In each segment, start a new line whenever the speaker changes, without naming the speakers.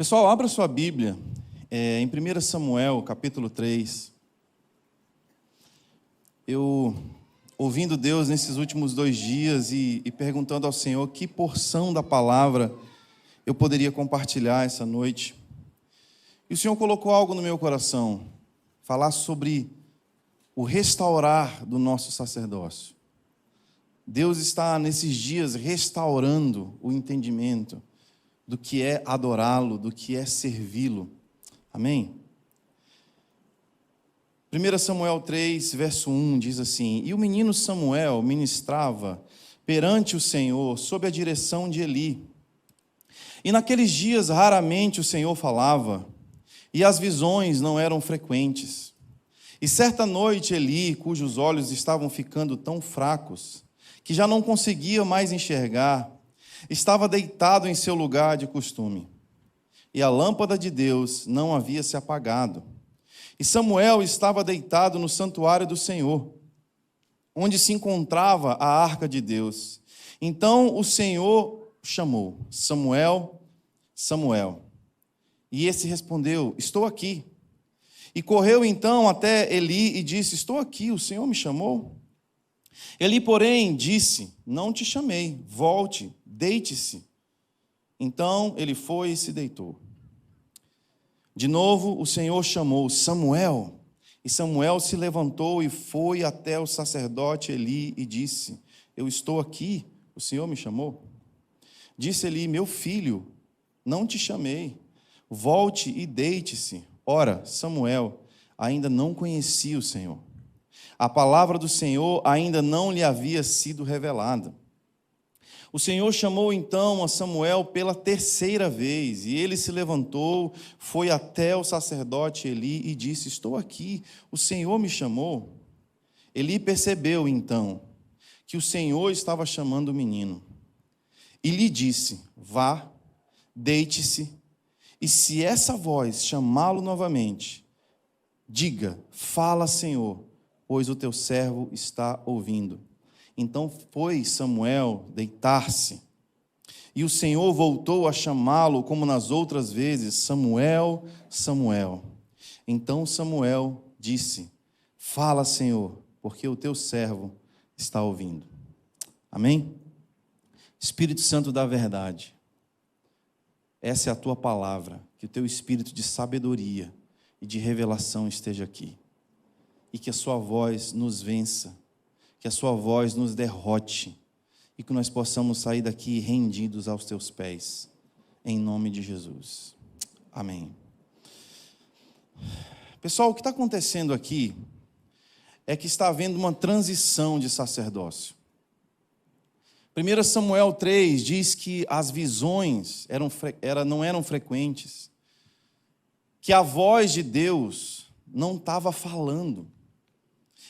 Pessoal, abra sua Bíblia em 1 Samuel, capítulo 3. Eu, ouvindo Deus nesses últimos 2 dias e perguntando ao Senhor que porção da palavra eu poderia compartilhar essa noite. E o Senhor colocou algo no meu coração, falar sobre o restaurar do nosso sacerdócio. Deus está nesses dias restaurando o entendimento do que é adorá-lo, do que é servi-lo. Amém? 1 Samuel 3, verso 1 diz assim: E o menino Samuel ministrava perante o Senhor sob a direção de Eli. E naqueles dias raramente o Senhor falava, e as visões não eram frequentes. E certa noite Eli, cujos olhos estavam ficando tão fracos, que já não conseguia mais enxergar, estava deitado em seu lugar de costume. E a lâmpada de Deus não havia se apagado. E Samuel estava deitado no santuário do Senhor, onde se encontrava a arca de Deus. Então o Senhor chamou: Samuel, Samuel. E esse respondeu: Estou aqui. E correu então até Eli e disse: Estou aqui, o Senhor me chamou? Eli, porém, disse: Não te chamei, volte, deite-se. Então ele foi e se deitou. De novo o Senhor chamou: Samuel. E Samuel se levantou e foi até o sacerdote Eli e disse: Eu estou aqui, o Senhor me chamou? Disse Eli: Meu filho, não te chamei, volte e deite-se. Ora, Samuel ainda não conhecia o Senhor. A palavra do Senhor ainda não lhe havia sido revelada. O Senhor chamou então a Samuel pela 3ª vez, e ele se levantou, foi até o sacerdote Eli e disse: Estou aqui, o Senhor me chamou. Eli percebeu então que o Senhor estava chamando o menino, e lhe disse: Vá, deite-se, e se essa voz chamá-lo novamente, diga: Fala, Senhor, pois o teu servo está ouvindo. Então foi Samuel deitar-se, e o Senhor voltou a chamá-lo como nas outras vezes: Samuel, Samuel. Então Samuel disse: Fala, Senhor, porque o teu servo está ouvindo. Amém? Espírito Santo da verdade, essa é a tua palavra, que o teu espírito de sabedoria e de revelação esteja aqui, e que a sua voz nos vença, que a sua voz nos derrote, e que nós possamos sair daqui rendidos aos teus pés, em nome de Jesus. Amém. Pessoal, o que está acontecendo aqui é que está havendo uma transição de sacerdócio. 1 Samuel 3 diz que as visões não eram frequentes, que a voz de Deus não estava falando.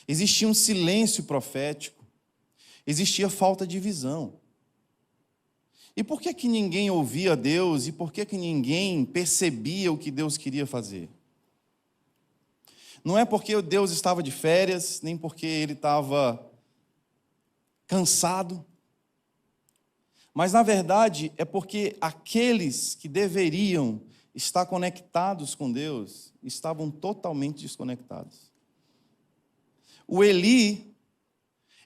Existia um silêncio profético, existia falta de visão. E por que ninguém ouvia Deus e por que ninguém percebia o que Deus queria fazer? Não é porque Deus estava de férias, nem porque ele estava cansado, mas na verdade é porque aqueles que deveriam estar conectados com Deus estavam totalmente desconectados. O Eli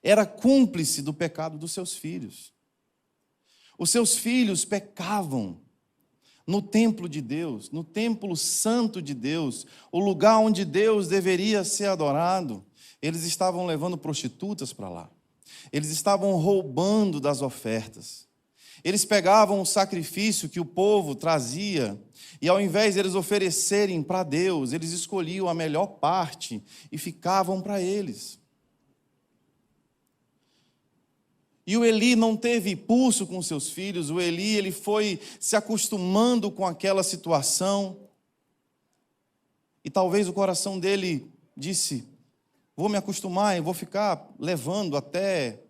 era cúmplice do pecado dos seus filhos. Os seus filhos pecavam no templo de Deus, no templo santo de Deus, o lugar onde Deus deveria ser adorado. Eles estavam levando prostitutas para lá. Eles estavam roubando das ofertas. Eles pegavam o sacrifício que o povo trazia e, ao invés de eles oferecerem para Deus, eles escolhiam a melhor parte e ficavam para eles. E o Eli não teve pulso com seus filhos. O Eli, ele foi se acostumando com aquela situação. E talvez o coração dele disse: vou me acostumar e vou ficar levando até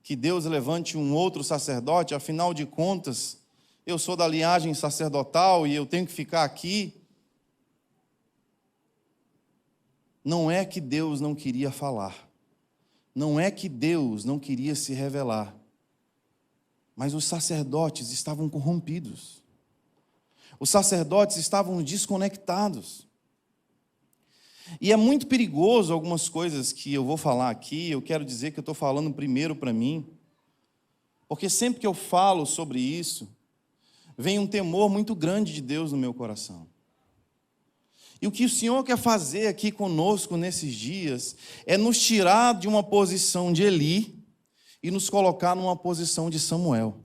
que Deus levante um outro sacerdote, afinal de contas, eu sou da linhagem sacerdotal e eu tenho que ficar aqui. Não é que Deus não queria falar, não é que Deus não queria se revelar, mas os sacerdotes estavam corrompidos. Os sacerdotes estavam desconectados. E é muito perigoso algumas coisas que eu vou falar aqui. Eu quero dizer que eu estou falando primeiro para mim, porque sempre que eu falo sobre isso, vem um temor muito grande de Deus no meu coração. E o que o Senhor quer fazer aqui conosco nesses dias é nos tirar de uma posição de Eli e nos colocar numa posição de Samuel.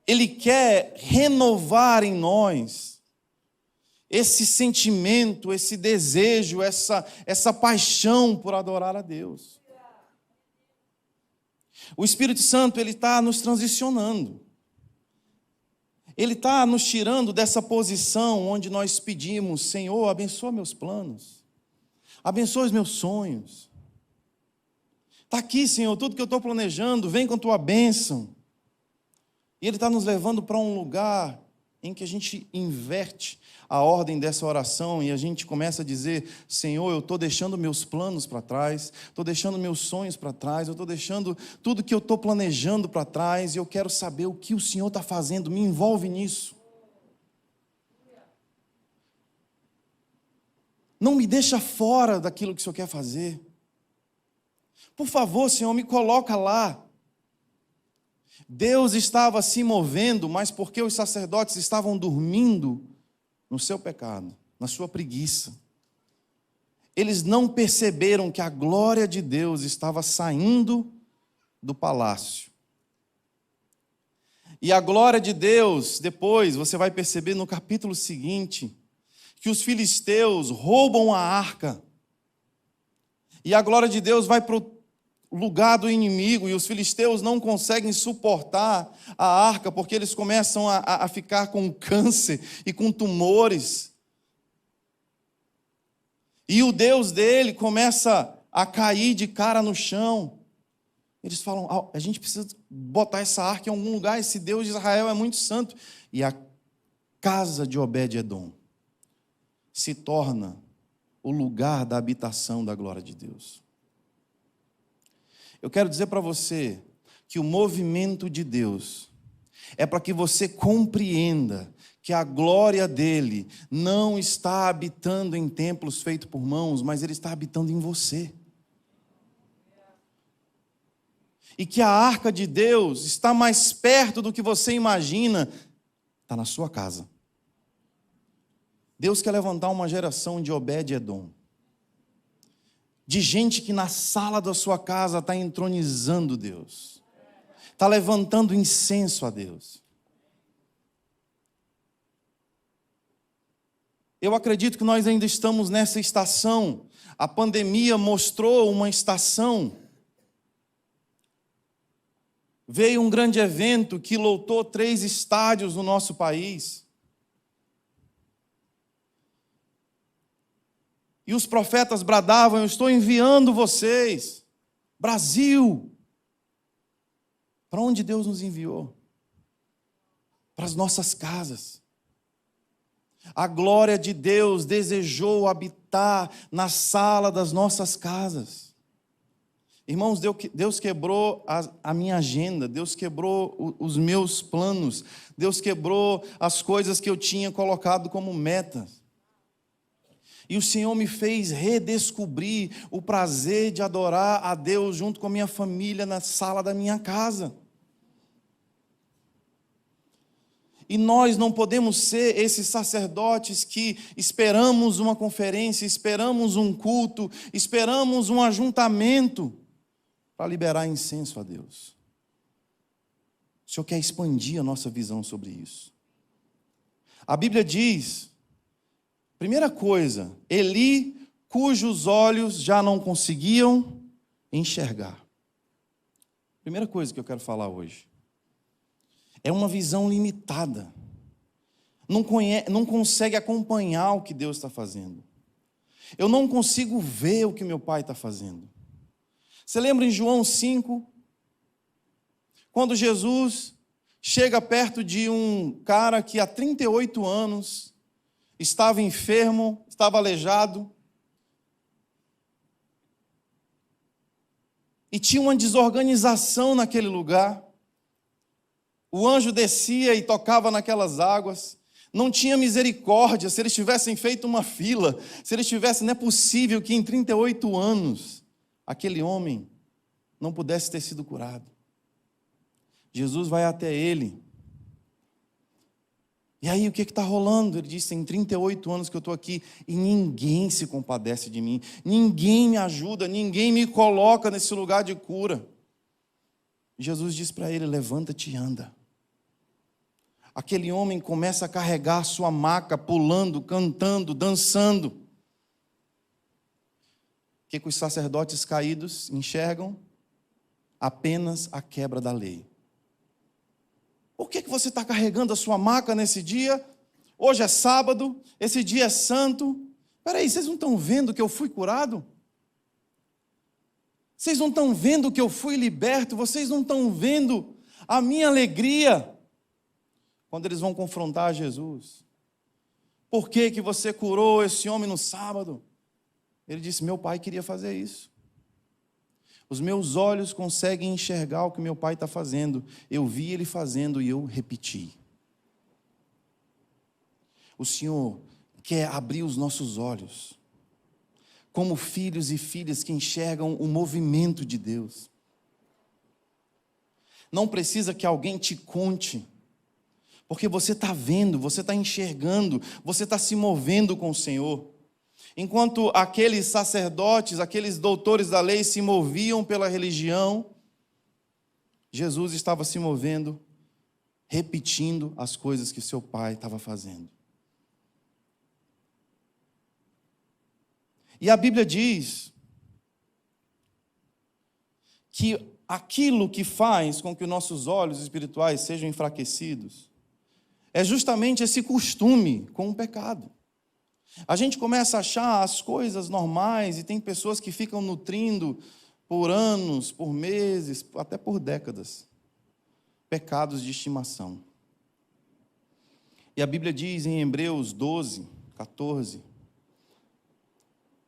Ele quer renovar em nós esse sentimento, esse desejo, essa paixão por adorar a Deus. O Espírito Santo, ele está nos transicionando. Ele está nos tirando dessa posição onde nós pedimos: Senhor, abençoa meus planos, abençoa os meus sonhos. Está aqui, Senhor, tudo que eu estou planejando, vem com tua bênção. E Ele está nos levando para um lugar em que a gente inverte a ordem dessa oração e a gente começa a dizer: Senhor, eu estou deixando meus planos para trás, estou deixando meus sonhos para trás, eu estou deixando tudo que eu estou planejando para trás e eu quero saber o que o Senhor está fazendo, me envolve nisso. Não me deixa fora daquilo que o Senhor quer fazer. Por favor, Senhor, me coloca lá. Deus estava se movendo, mas porque os sacerdotes estavam dormindo no seu pecado, na sua preguiça. Eles não perceberam que a glória de Deus estava saindo do palácio. E a glória de Deus, depois, você vai perceber no capítulo seguinte, que os filisteus roubam a arca. E a glória de Deus vai para o lugar do inimigo, e os filisteus não conseguem suportar a arca, porque eles começam a ficar com câncer e com tumores. E o Deus dele começa a cair de cara no chão. Eles falam: a gente precisa botar essa arca em algum lugar, esse Deus de Israel é muito santo. E a casa de Obed-Edom se torna o lugar da habitação da glória de Deus. Eu quero dizer para você que o movimento de Deus é para que você compreenda que a glória dele não está habitando em templos feitos por mãos, mas ele está habitando em você. E que a arca de Deus está mais perto do que você imagina, está na sua casa. Deus quer levantar uma geração de Obed-Edom, de gente que na sala da sua casa está entronizando Deus, está levantando incenso a Deus. Eu acredito que nós ainda estamos nessa estação. A pandemia mostrou uma estação. Veio um grande evento que lotou 3 estádios no nosso país. E os profetas bradavam: eu estou enviando vocês. Brasil. Para onde Deus nos enviou? Para as nossas casas. A glória de Deus desejou habitar na sala das nossas casas. Irmãos, Deus quebrou a minha agenda, Deus quebrou os meus planos, Deus quebrou as coisas que eu tinha colocado como metas. E o Senhor me fez redescobrir o prazer de adorar a Deus junto com a minha família na sala da minha casa. E nós não podemos ser esses sacerdotes que esperamos uma conferência, esperamos um culto, esperamos um ajuntamento para liberar incenso a Deus. O Senhor quer expandir a nossa visão sobre isso. A Bíblia diz, primeira coisa, Eli, cujos olhos já não conseguiam enxergar. Primeira coisa que eu quero falar hoje. É uma visão limitada. Não consegue acompanhar o que Deus está fazendo. Eu não consigo ver o que meu pai está fazendo. Você lembra em João 5? Quando Jesus chega perto de um cara que há 38 anos estava enfermo, estava aleijado, e tinha uma desorganização naquele lugar. O anjo descia e tocava naquelas águas. Não tinha misericórdia se eles tivessem feito uma fila, se eles tivessem, não é possível que em 38 anos aquele homem não pudesse ter sido curado. Jesus vai até ele. E aí o que está rolando? Ele disse, tem 38 anos que eu estou aqui e ninguém se compadece de mim, ninguém me ajuda, ninguém me coloca nesse lugar de cura. Jesus diz para ele, levanta-te e anda. Aquele homem começa a carregar a sua maca, pulando, cantando, dançando. O que os sacerdotes caídos enxergam? Apenas a quebra da lei. Por que você está carregando a sua maca nesse dia? Hoje é sábado, esse dia é santo. Espera aí, vocês não estão vendo que eu fui curado? Vocês não estão vendo que eu fui liberto? Vocês não estão vendo a minha alegria? Quando eles vão confrontar Jesus. Por que você curou esse homem no sábado? Ele disse, meu pai queria fazer isso. Os meus olhos conseguem enxergar o que meu pai está fazendo. Eu vi ele fazendo e eu repeti. O Senhor quer abrir os nossos olhos, como filhos e filhas que enxergam o movimento de Deus. Não precisa que alguém te conte, porque você está vendo, você está enxergando, você está se movendo com o Senhor. Enquanto aqueles sacerdotes, aqueles doutores da lei se moviam pela religião, Jesus estava se movendo, repetindo as coisas que seu pai estava fazendo. E a Bíblia diz que aquilo que faz com que os nossos olhos espirituais sejam enfraquecidos é justamente esse costume com o pecado. A gente começa a achar as coisas normais e tem pessoas que ficam nutrindo por anos, por meses, até por décadas, pecados de estimação. E a Bíblia diz em Hebreus 12, 14,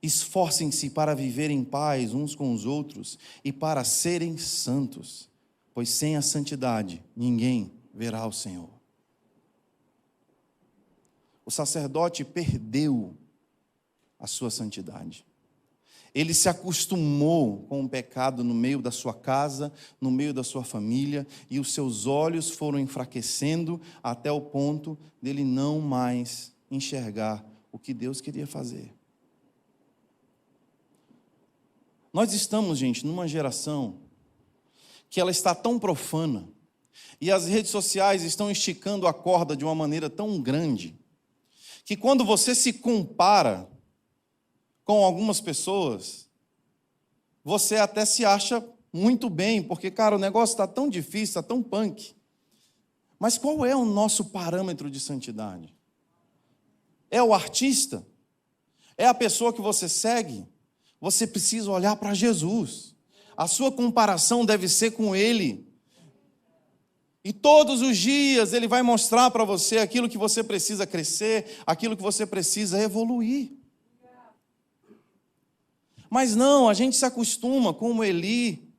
esforcem-se para viver em paz uns com os outros e para serem santos, pois sem a santidade ninguém verá o Senhor. O sacerdote perdeu a sua santidade. Ele se acostumou com o pecado no meio da sua casa, no meio da sua família, e os seus olhos foram enfraquecendo até o ponto dele não mais enxergar o que Deus queria fazer. Nós estamos, gente, numa geração que ela está tão profana, e as redes sociais estão esticando a corda de uma maneira tão grande, que quando você se compara com algumas pessoas, você até se acha muito bem, porque, cara, o negócio está tão difícil, está tão punk. Mas qual é o nosso parâmetro de santidade? É o artista? É a pessoa que você segue? Você precisa olhar para Jesus. A sua comparação deve ser com Ele. E todos os dias Ele vai mostrar para você aquilo que você precisa crescer, aquilo que você precisa evoluir. Mas não, a gente se acostuma como Eli.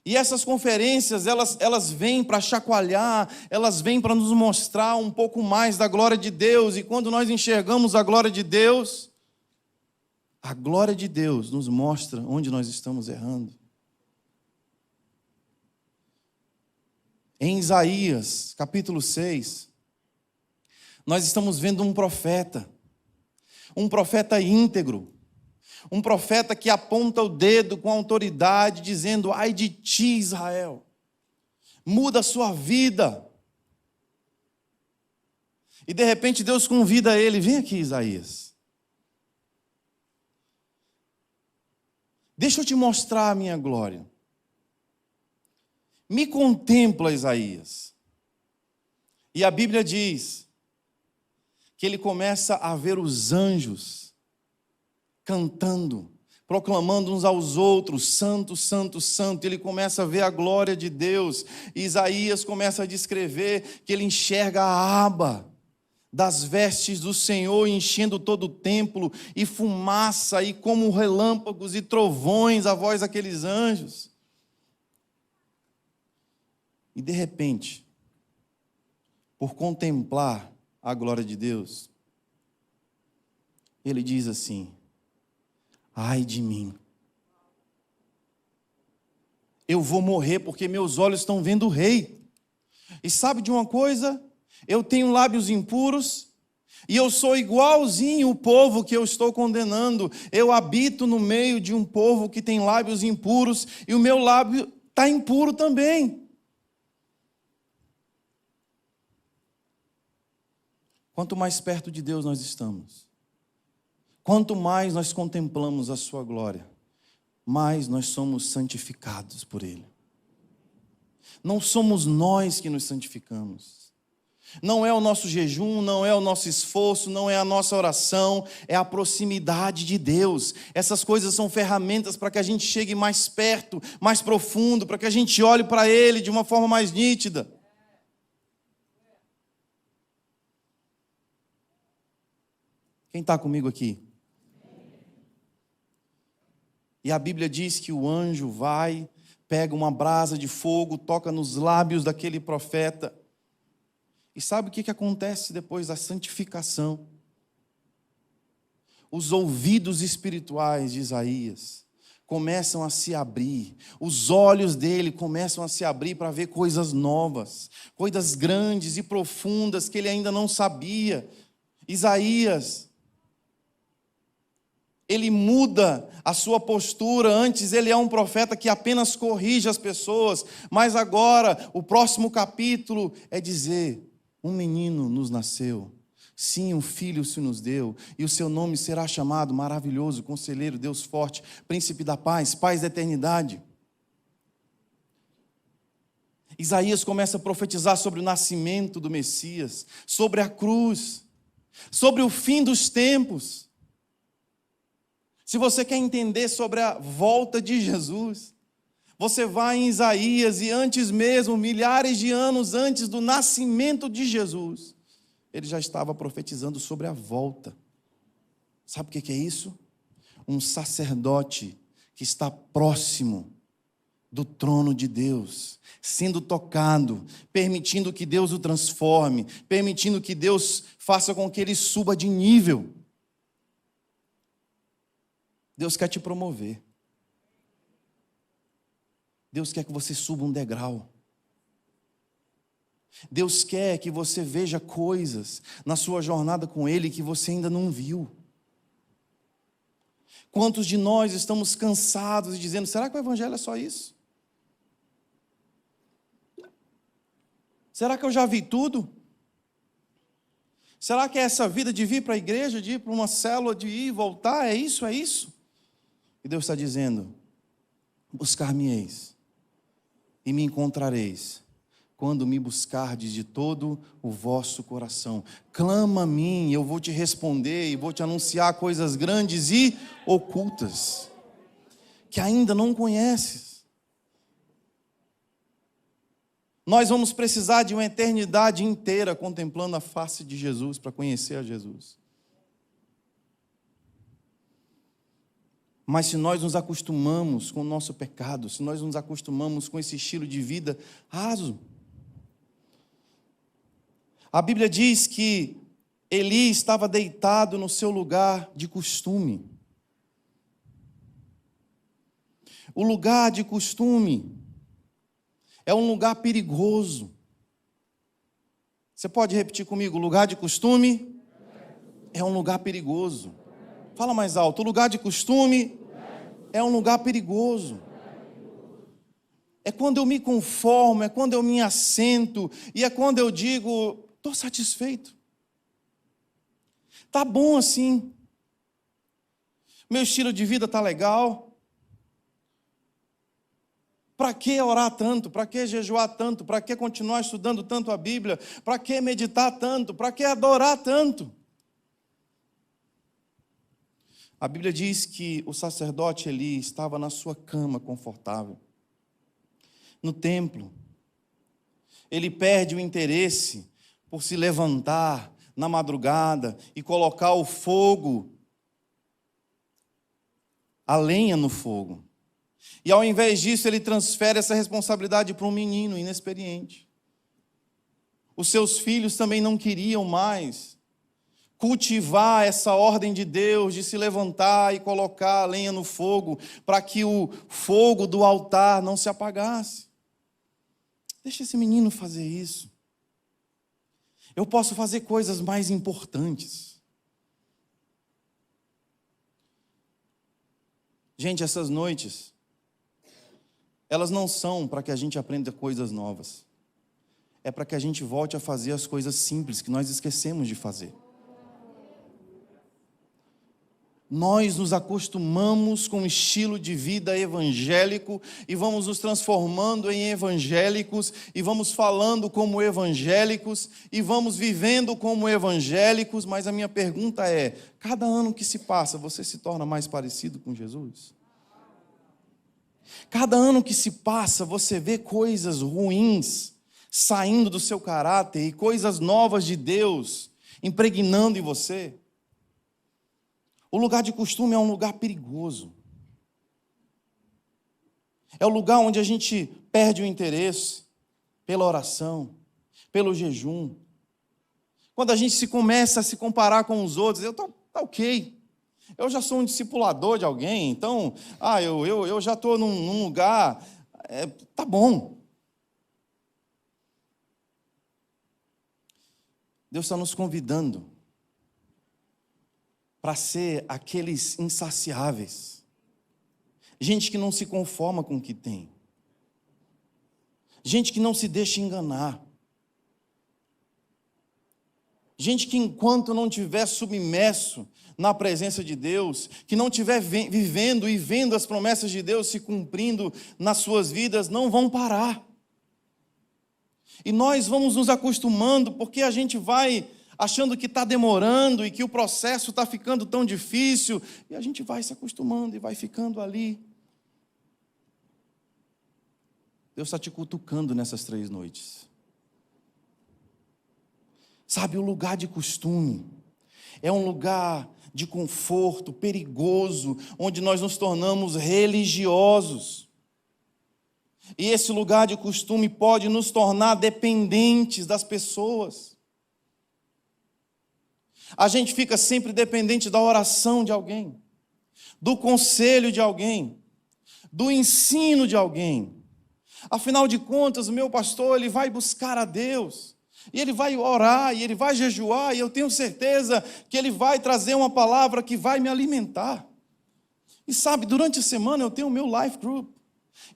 E essas conferências, elas vêm para chacoalhar, elas vêm para nos mostrar um pouco mais da glória de Deus. E quando nós enxergamos a glória de Deus nos mostra onde nós estamos errando. Em Isaías, capítulo 6, nós estamos vendo um profeta íntegro, um profeta que aponta o dedo com autoridade, dizendo, ai de ti, Israel, muda a sua vida. E de repente Deus convida ele, vem aqui, Isaías. Deixa eu te mostrar a minha glória. Me contempla, Isaías. E a Bíblia diz que ele começa a ver os anjos cantando, proclamando uns aos outros, santo, santo, santo. Ele começa a ver a glória de Deus. E Isaías começa a descrever que ele enxerga a aba das vestes do Senhor enchendo todo o templo, e fumaça, e como relâmpagos e trovões a voz daqueles anjos. E de repente, por contemplar a glória de Deus, ele diz assim: ai de mim, eu vou morrer porque meus olhos estão vendo o rei. E sabe de uma coisa? Eu tenho lábios impuros e eu sou igualzinho o povo que eu estou condenando. Eu habito no meio de um povo que tem lábios impuros e o meu lábio está impuro também. Quanto mais perto de Deus nós estamos, quanto mais nós contemplamos a sua glória, mais nós somos santificados por Ele. Não somos nós que nos santificamos. Não é o nosso jejum, não é o nosso esforço, não é a nossa oração, é a proximidade de Deus. Essas coisas são ferramentas para que a gente chegue mais perto, mais profundo, para que a gente olhe para Ele de uma forma mais nítida. Quem está comigo aqui? E a Bíblia diz que o anjo vai, pega uma brasa de fogo, toca nos lábios daquele profeta. E sabe o que acontece depois da santificação? Os ouvidos espirituais de Isaías começam a se abrir, os olhos dele começam a se abrir para ver coisas novas, coisas grandes e profundas que ele ainda não sabia. Isaías, ele muda a sua postura. Antes ele é um profeta que apenas corrige as pessoas, mas agora o próximo capítulo é dizer: um menino nos nasceu, sim, um filho se nos deu, e o seu nome será chamado Maravilhoso, Conselheiro, Deus Forte, Príncipe da Paz, Paz da Eternidade. Isaías começa a profetizar sobre o nascimento do Messias, sobre a cruz, sobre o fim dos tempos. Se você quer entender sobre a volta de Jesus, você vai em Isaías, e antes mesmo, milhares de anos antes do nascimento de Jesus, ele já estava profetizando sobre a volta. Sabe o que é isso? Um sacerdote que está próximo do trono de Deus, sendo tocado, permitindo que Deus o transforme, permitindo que Deus faça com que ele suba de nível. Deus quer te promover. Deus quer que você suba um degrau. Deus quer que você veja coisas na sua jornada com Ele que você ainda não viu. Quantos de nós estamos cansados e dizendo: será que o Evangelho é só isso? Será que eu já vi tudo? Será que é essa vida de vir para a igreja, de ir para uma célula, de ir e voltar? É isso, é isso? E Deus está dizendo: buscar-me-eis e me encontrareis, quando me buscardes de todo o vosso coração. Clama a mim, eu vou te responder e vou te anunciar coisas grandes e ocultas, que ainda não conheces. Nós vamos precisar de uma eternidade inteira contemplando a face de Jesus para conhecer a Jesus. Mas se nós nos acostumamos com o nosso pecado, se nós nos acostumamos com esse estilo de vida raso, a Bíblia diz que Eli estava deitado no seu lugar de costume. O lugar de costume é um lugar perigoso. Você pode repetir comigo: o lugar de costume é um lugar perigoso. Fala mais alto: o lugar de costume é um lugar perigoso. É quando eu me conformo, é quando eu me assento, e é quando eu digo: estou satisfeito. Está bom assim. Meu estilo de vida está legal. Para que orar tanto? Para que jejuar tanto? Para que continuar estudando tanto a Bíblia? Para que meditar tanto? Para que adorar tanto? A Bíblia diz que o sacerdote Eli estava na sua cama confortável. No templo, ele perde o interesse por se levantar na madrugada e colocar o fogo, a lenha no fogo. E ao invés disso, ele transfere essa responsabilidade para um menino inexperiente. Os seus filhos também não queriam mais cultivar essa ordem de Deus de se levantar e colocar a lenha no fogo, para que o fogo do altar não se apagasse. Deixa esse menino fazer isso. Eu posso fazer coisas mais importantes. Gente, essas noites, elas não são para que a gente aprenda coisas novas. É para que a gente volte a fazer as coisas simples que nós esquecemos de fazer. Nós nos acostumamos com um estilo de vida evangélico e vamos nos transformando em evangélicos e vamos falando como evangélicos e vamos vivendo como evangélicos, mas a minha pergunta é: cada ano que se passa, você se torna mais parecido com Jesus? Cada ano que se passa, você vê coisas ruins saindo do seu caráter e coisas novas de Deus impregnando em você? O lugar de costume é um lugar perigoso. É o lugar onde a gente perde o interesse pela oração, pelo jejum. Quando a gente começa a se comparar com os outros, tá ok. Eu já sou um discipulador de alguém, então, eu já estou num lugar, tá bom. Deus está nos convidando para ser aqueles insaciáveis, gente que não se conforma com o que tem, gente que não se deixa enganar, gente que enquanto não estiver submerso na presença de Deus, que não estiver vivendo e vendo as promessas de Deus se cumprindo nas suas vidas, não vão parar. E nós vamos nos acostumando, porque a gente vai achando que está demorando e que o processo está ficando tão difícil, e a gente vai se acostumando e vai ficando ali. Deus está te cutucando nessas 3 noites. Sabe, o lugar de costume é um lugar de conforto perigoso, onde nós nos tornamos religiosos. E esse lugar de costume pode nos tornar dependentes das pessoas. A gente fica sempre dependente da oração de alguém, do conselho de alguém, do ensino de alguém. Afinal de contas, o meu pastor, ele vai buscar a Deus, e ele vai orar, e ele vai jejuar, e eu tenho certeza que ele vai trazer uma palavra que vai me alimentar. E sabe, durante a semana eu tenho o meu life group,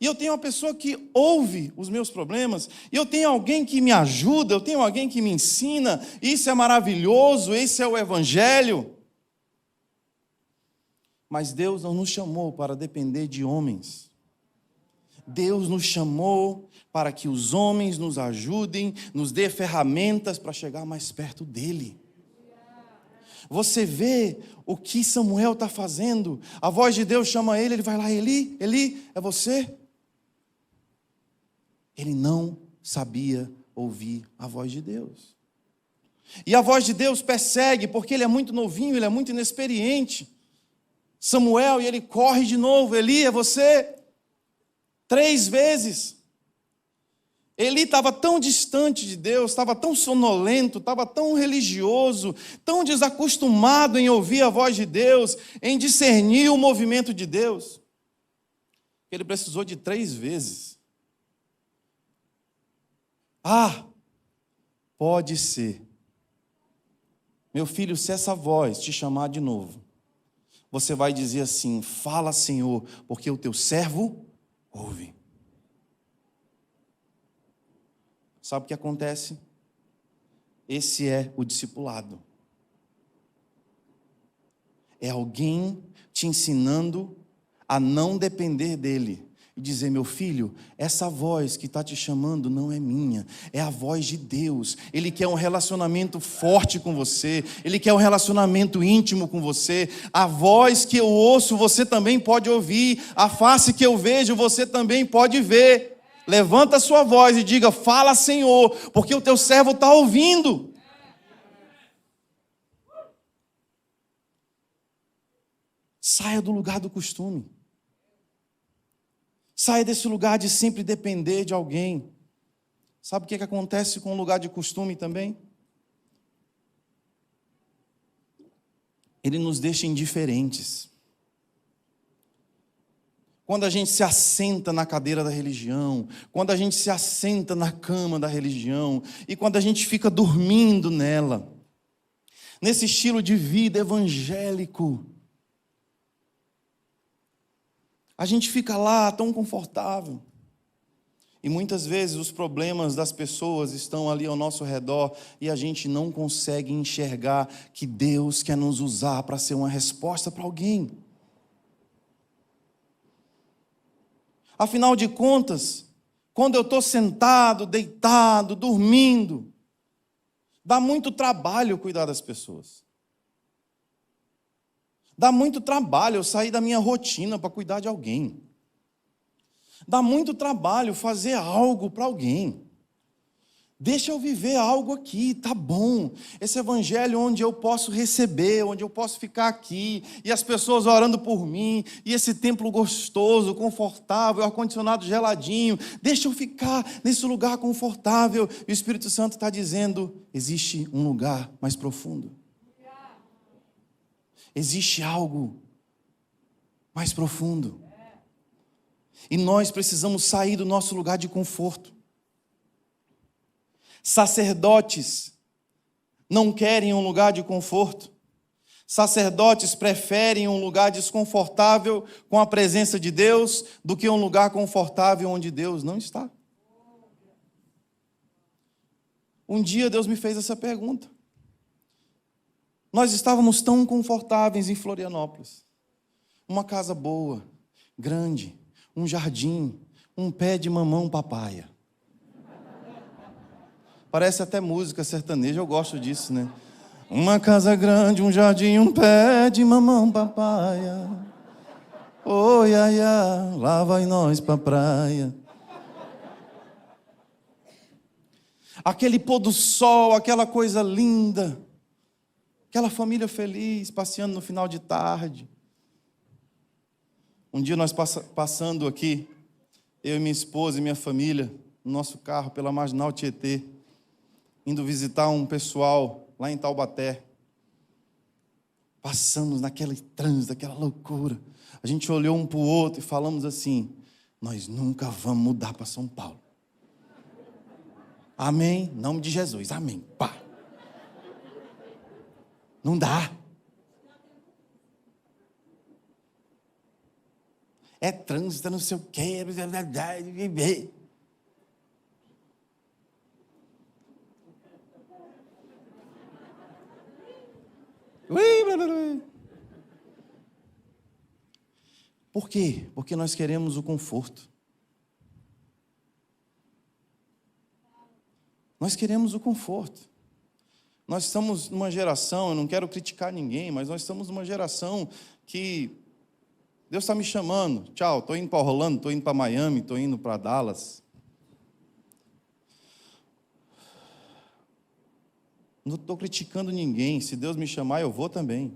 e eu tenho uma pessoa que ouve os meus problemas, e eu tenho alguém que me ajuda, eu tenho alguém que me ensina. Isso é maravilhoso, esse é o Evangelho. Mas Deus não nos chamou para depender de homens. Deus nos chamou para que os homens nos ajudem, nos dê ferramentas para chegar mais perto dEle. Você vê o que Samuel está fazendo. A voz de Deus chama ele, ele vai lá: Eli, Eli, é você? Ele não sabia ouvir a voz de Deus. E a voz de Deus persegue, porque ele é muito novinho, ele é muito inexperiente. Samuel, e ele corre de novo: Eli, é você? 3 vezes. Eli estava tão distante de Deus, estava tão sonolento, estava tão religioso, tão desacostumado em ouvir a voz de Deus, em discernir o movimento de Deus, que ele precisou de 3 vezes. Pode ser. Meu filho, se essa voz te chamar de novo, você vai dizer assim: fala, Senhor, porque o teu servo ouve. Sabe o que acontece? Esse é o discipulado. É alguém te ensinando a não depender dele. E dizer: meu filho, essa voz que está te chamando não é minha, é a voz de Deus. Ele quer um relacionamento forte com você, Ele quer um relacionamento íntimo com você. A voz que eu ouço, você também pode ouvir. A face que eu vejo, você também pode ver. Levanta a sua voz e diga: fala, Senhor, porque o teu servo está ouvindo. Saia do lugar do costume. Saia desse lugar de sempre depender de alguém. Sabe o que acontece com o lugar de costume também? Ele nos deixa indiferentes. Quando a gente se assenta na cadeira da religião, quando a gente se assenta na cama da religião, e quando a gente fica dormindo nela, nesse estilo de vida evangélico, a gente fica lá tão confortável. E muitas vezes os problemas das pessoas estão ali ao nosso redor e a gente não consegue enxergar que Deus quer nos usar para ser uma resposta para alguém. Afinal de contas, quando eu estou sentado, deitado, dormindo, dá muito trabalho cuidar das pessoas. Dá muito trabalho eu sair da minha rotina para cuidar de alguém. Dá muito trabalho fazer algo para alguém. Deixa eu viver algo aqui, tá bom. Esse evangelho onde eu posso receber, onde eu posso ficar aqui, e as pessoas orando por mim, e esse templo gostoso, confortável, ar-condicionado geladinho. Deixa eu ficar nesse lugar confortável. E o Espírito Santo está dizendo, existe um lugar mais profundo. Existe algo mais profundo. E nós precisamos sair do nosso lugar de conforto. Sacerdotes não querem um lugar de conforto. Sacerdotes preferem um lugar desconfortável com a presença de Deus do que um lugar confortável onde Deus não está. Um dia Deus me fez essa pergunta. Nós estávamos tão confortáveis em Florianópolis. Uma casa boa, grande, um jardim, um pé de mamão papaya. Parece até música sertaneja, eu gosto disso, né? Uma casa grande, um jardim, um pé de mamão papaya. Oh, ia, ia, lá vai nós pra praia. Aquele pôr do sol, aquela coisa linda. Aquela família feliz, passeando no final de tarde. Um dia nós passando aqui, eu e minha esposa e minha família, no nosso carro pela Marginal Tietê, indo visitar um pessoal lá em Taubaté. Passamos naquele trânsito, aquela loucura. A gente olhou um para o outro e falamos assim, nós nunca vamos mudar para São Paulo. Amém? Em nome de Jesus, amém. Pá. Não dá. É trânsito, não sei o quê. Por quê? Porque nós queremos o conforto. Nós queremos o conforto. Nós estamos numa geração, eu não quero criticar ninguém, mas nós estamos numa geração que Deus está me chamando. Tchau, estou indo para Orlando, estou indo para Miami, estou indo para Dallas. Não estou criticando ninguém. Se Deus me chamar, eu vou também.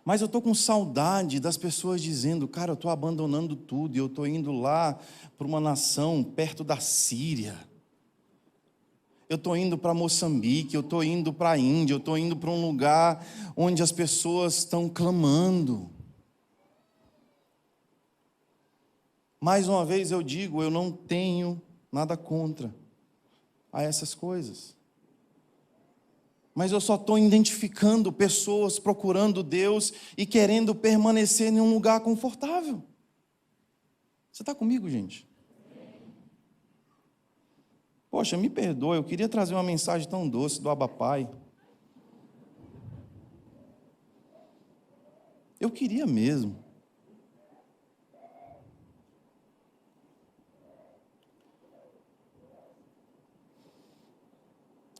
Mas eu estou com saudade das pessoas dizendo, cara, eu estou abandonando tudo e eu estou indo lá para uma nação perto da Síria. Eu estou indo para Moçambique, eu estou indo para a Índia, eu estou indo para um lugar onde as pessoas estão clamando. Mais uma vez eu digo, eu não tenho nada contra a essas coisas. Mas eu só estou identificando pessoas procurando Deus e querendo permanecer em um lugar confortável. Você está comigo, gente? Poxa, me perdoe, eu queria trazer uma mensagem tão doce do Abba Pai. Eu queria mesmo.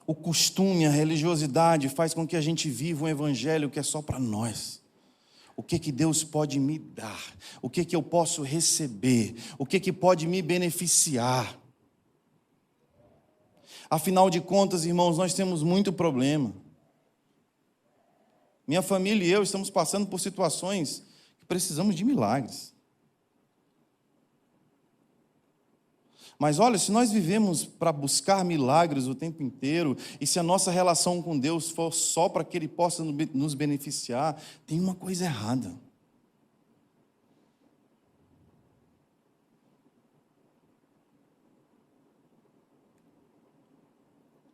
O costume, a religiosidade faz com que a gente viva um evangelho que é só para nós. O que Deus pode me dar? O que eu posso receber? O que pode me beneficiar? Afinal de contas, irmãos, nós temos muito problema. Minha família e eu estamos passando por situações que precisamos de milagres. Mas olha, se nós vivemos para buscar milagres o tempo inteiro, e se a nossa relação com Deus for só para que Ele possa nos beneficiar, tem uma coisa errada.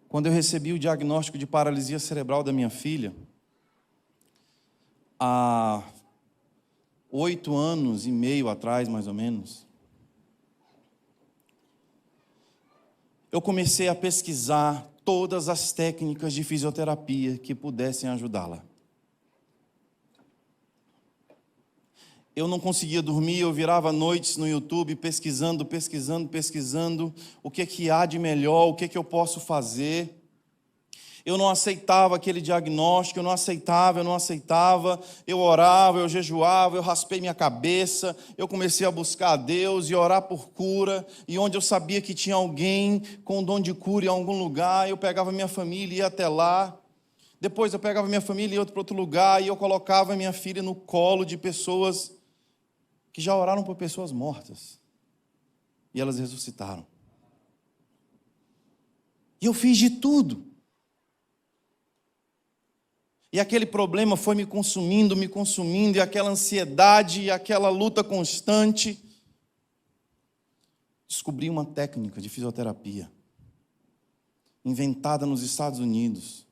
Quando eu recebi o diagnóstico de paralisia cerebral da minha filha, há 8 anos e meio atrás, mais ou menos, eu comecei a pesquisar todas as técnicas de fisioterapia que pudessem ajudá-la. Eu não conseguia dormir, eu virava noites no YouTube pesquisando o que há de melhor, o que eu posso fazer. Eu não aceitava aquele diagnóstico, eu não aceitava. Eu orava, eu jejuava, eu raspei minha cabeça, eu comecei a buscar a Deus e orar por cura. E onde eu sabia que tinha alguém com dom de cura em algum lugar, eu pegava minha família e ia até lá. Depois eu pegava minha família e ia para outro lugar e eu colocava minha filha no colo de pessoas que já oraram por pessoas mortas. E elas ressuscitaram. E eu fiz de tudo. E aquele problema foi me consumindo, e aquela ansiedade, e aquela luta constante. Descobri uma técnica de fisioterapia, inventada nos Estados Unidos.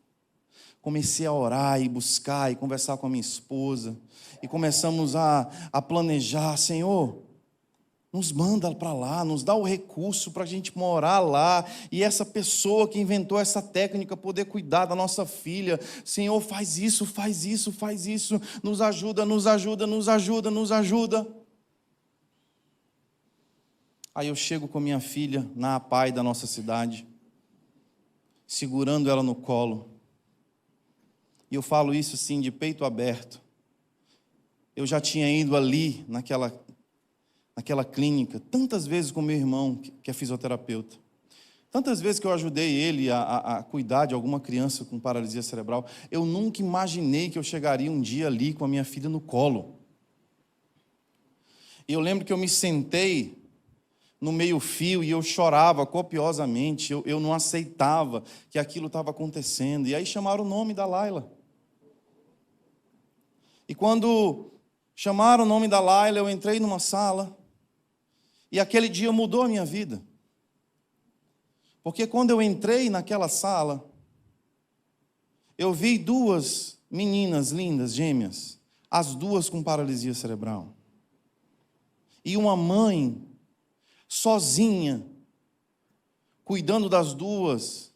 Comecei a orar e buscar e conversar com a minha esposa. E começamos a planejar, Senhor, nos manda para lá, nos dá o recurso para a gente morar lá, e essa pessoa que inventou essa técnica poder cuidar da nossa filha. Senhor, faz isso, nos ajuda. Aí eu chego com minha filha na APAE da nossa cidade, segurando ela no colo, e eu falo isso assim, de peito aberto. Eu já tinha ido ali, naquela clínica, tantas vezes com meu irmão, que é fisioterapeuta. Tantas vezes que eu ajudei ele a cuidar de alguma criança com paralisia cerebral. Eu nunca imaginei que eu chegaria um dia ali com a minha filha no colo. E eu lembro que eu me sentei no meio-fio e eu chorava copiosamente. Eu não aceitava que aquilo estava acontecendo. E aí chamaram o nome da Laila. E quando chamaram o nome da Laila, eu entrei numa sala. E aquele dia mudou a minha vida. Porque quando eu entrei naquela sala, eu vi 2 meninas lindas, gêmeas, as 2 com paralisia cerebral. E uma mãe, sozinha, cuidando das 2,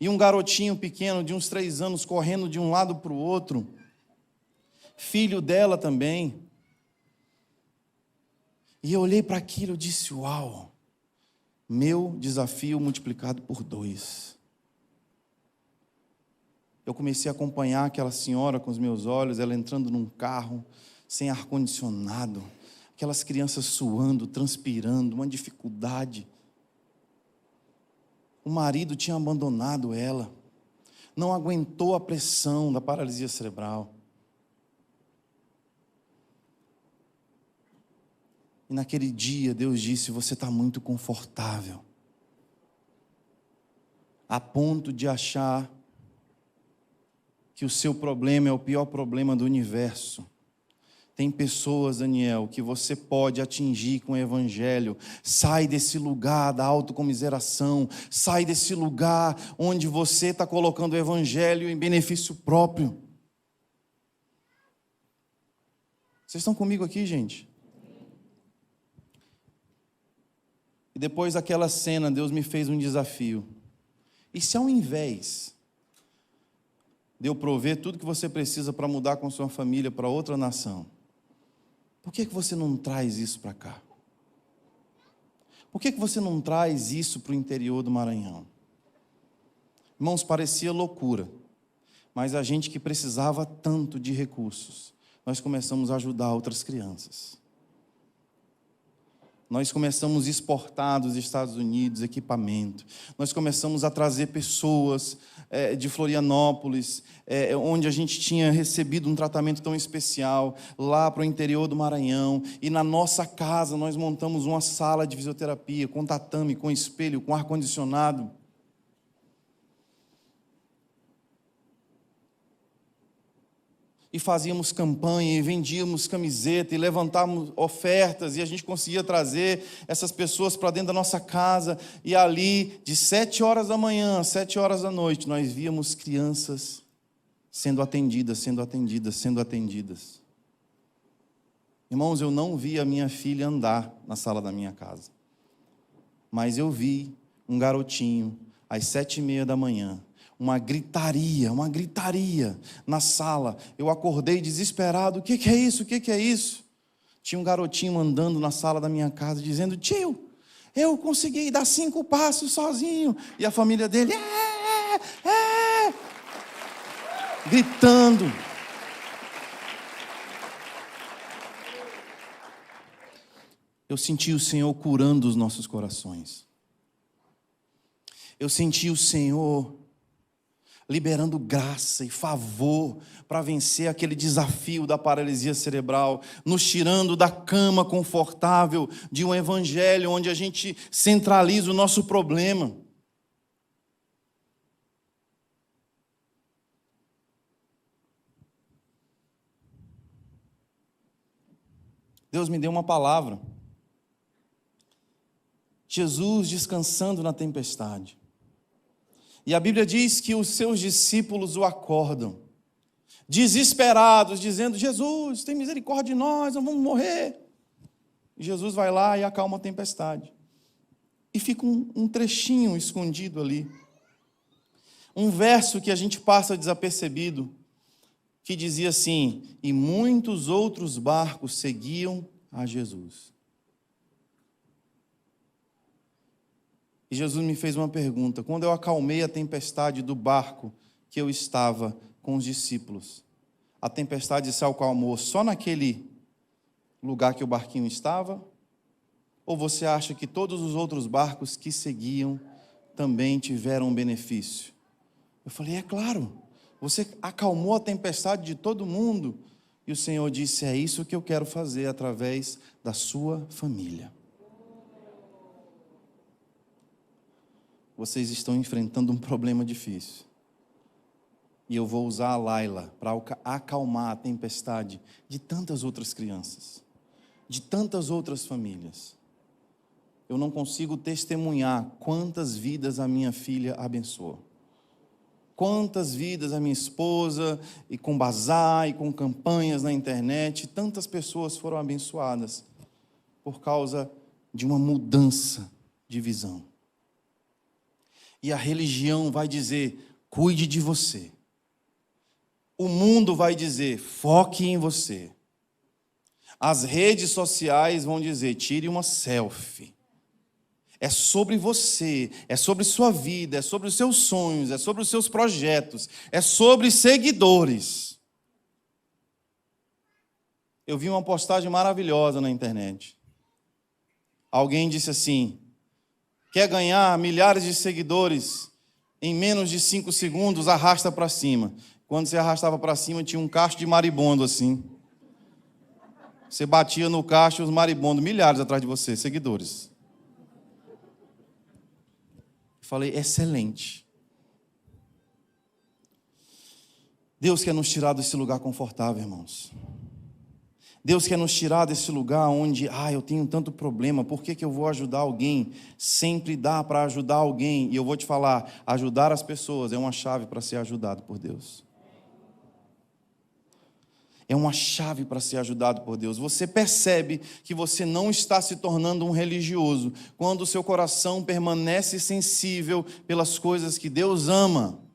e um garotinho pequeno de uns 3 anos correndo de um lado para o outro, filho dela também. E eu olhei para aquilo e disse, uau, meu desafio multiplicado por 2. Eu comecei a acompanhar aquela senhora com os meus olhos, ela entrando num carro, sem ar-condicionado, aquelas crianças suando, transpirando, uma dificuldade. O marido tinha abandonado ela, não aguentou a pressão da paralisia cerebral. E naquele dia Deus disse, você está muito confortável, a ponto de achar que o seu problema é o pior problema do universo. Tem pessoas, Daniel, que você pode atingir com o evangelho. Sai desse lugar da autocomiseração, sai desse lugar onde você está colocando o evangelho em benefício próprio. Vocês estão comigo aqui, gente? E depois daquela cena, Deus me fez um desafio. E se ao invés de eu prover tudo que você precisa para mudar com sua família para outra nação, por que você não traz isso para cá? Por que você não traz isso para o interior do Maranhão? Irmãos, parecia loucura, mas a gente que precisava tanto de recursos, nós começamos a ajudar outras crianças. Nós começamos a exportar dos Estados Unidos equipamento. Nós começamos a trazer pessoas de Florianópolis, onde a gente tinha recebido um tratamento tão especial, lá para o interior do Maranhão. E na nossa casa nós montamos uma sala de fisioterapia, com tatame, com espelho, com ar-condicionado. E fazíamos campanha, e vendíamos camiseta, e levantávamos ofertas, e a gente conseguia trazer essas pessoas para dentro da nossa casa, e ali, de 7 horas da manhã, 7 horas da noite, nós víamos crianças sendo atendidas, sendo atendidas, sendo atendidas. Irmãos, eu não vi a minha filha andar na sala da minha casa, mas eu vi um garotinho, às 7h30 da manhã, uma gritaria na sala. Eu acordei desesperado. O que é isso? O que é isso? Tinha um garotinho andando na sala da minha casa, dizendo: tio, eu consegui dar 5 passos sozinho. E a família dele, gritando. Eu senti o Senhor curando os nossos corações. Eu senti o Senhor liberando graça e favor para vencer aquele desafio da paralisia cerebral, nos tirando da cama confortável de um evangelho onde a gente centraliza o nosso problema. Deus me deu uma palavra. Jesus descansando na tempestade. E a Bíblia diz que os seus discípulos o acordam, desesperados, dizendo: Jesus, tem misericórdia de nós, não vamos morrer. E Jesus vai lá e acalma a tempestade. E fica um trechinho escondido ali. Um verso que a gente passa desapercebido, que dizia assim: e muitos outros barcos seguiam a Jesus. E Jesus me fez uma pergunta: quando eu acalmei a tempestade do barco que eu estava com os discípulos, a tempestade se acalmou só naquele lugar que o barquinho estava? Ou você acha que todos os outros barcos que seguiam também tiveram um benefício? Eu falei: é claro, você acalmou a tempestade de todo mundo. E o Senhor disse: é isso que eu quero fazer através da sua família. Vocês estão enfrentando um problema difícil. E eu vou usar a Laila para acalmar a tempestade de tantas outras crianças, de tantas outras famílias. Eu não consigo testemunhar quantas vidas a minha filha abençoou. Quantas vidas a minha esposa, e com bazar, e com campanhas na internet, tantas pessoas foram abençoadas por causa de uma mudança de visão. E a religião vai dizer: cuide de você. O mundo vai dizer: foque em você. As redes sociais vão dizer: tire uma selfie. É sobre você, é sobre sua vida, é sobre os seus sonhos, é sobre os seus projetos, é sobre seguidores. Eu vi uma postagem maravilhosa na internet. Alguém disse assim: quer ganhar milhares de seguidores em menos de 5 segundos, arrasta para cima. Quando você arrastava para cima, tinha um cacho de maribondo assim. Você batia no cacho e os maribondos, milhares atrás de você, seguidores. Falei: excelente. Deus quer nos tirar desse lugar confortável, irmãos. Deus quer nos tirar desse lugar onde, eu tenho tanto problema, por que eu vou ajudar alguém? Sempre dá para ajudar alguém. E eu vou te falar, ajudar as pessoas é uma chave para ser ajudado por Deus. É uma chave para ser ajudado por Deus. Você percebe que você não está se tornando um religioso quando o seu coração permanece sensível pelas coisas que Deus ama.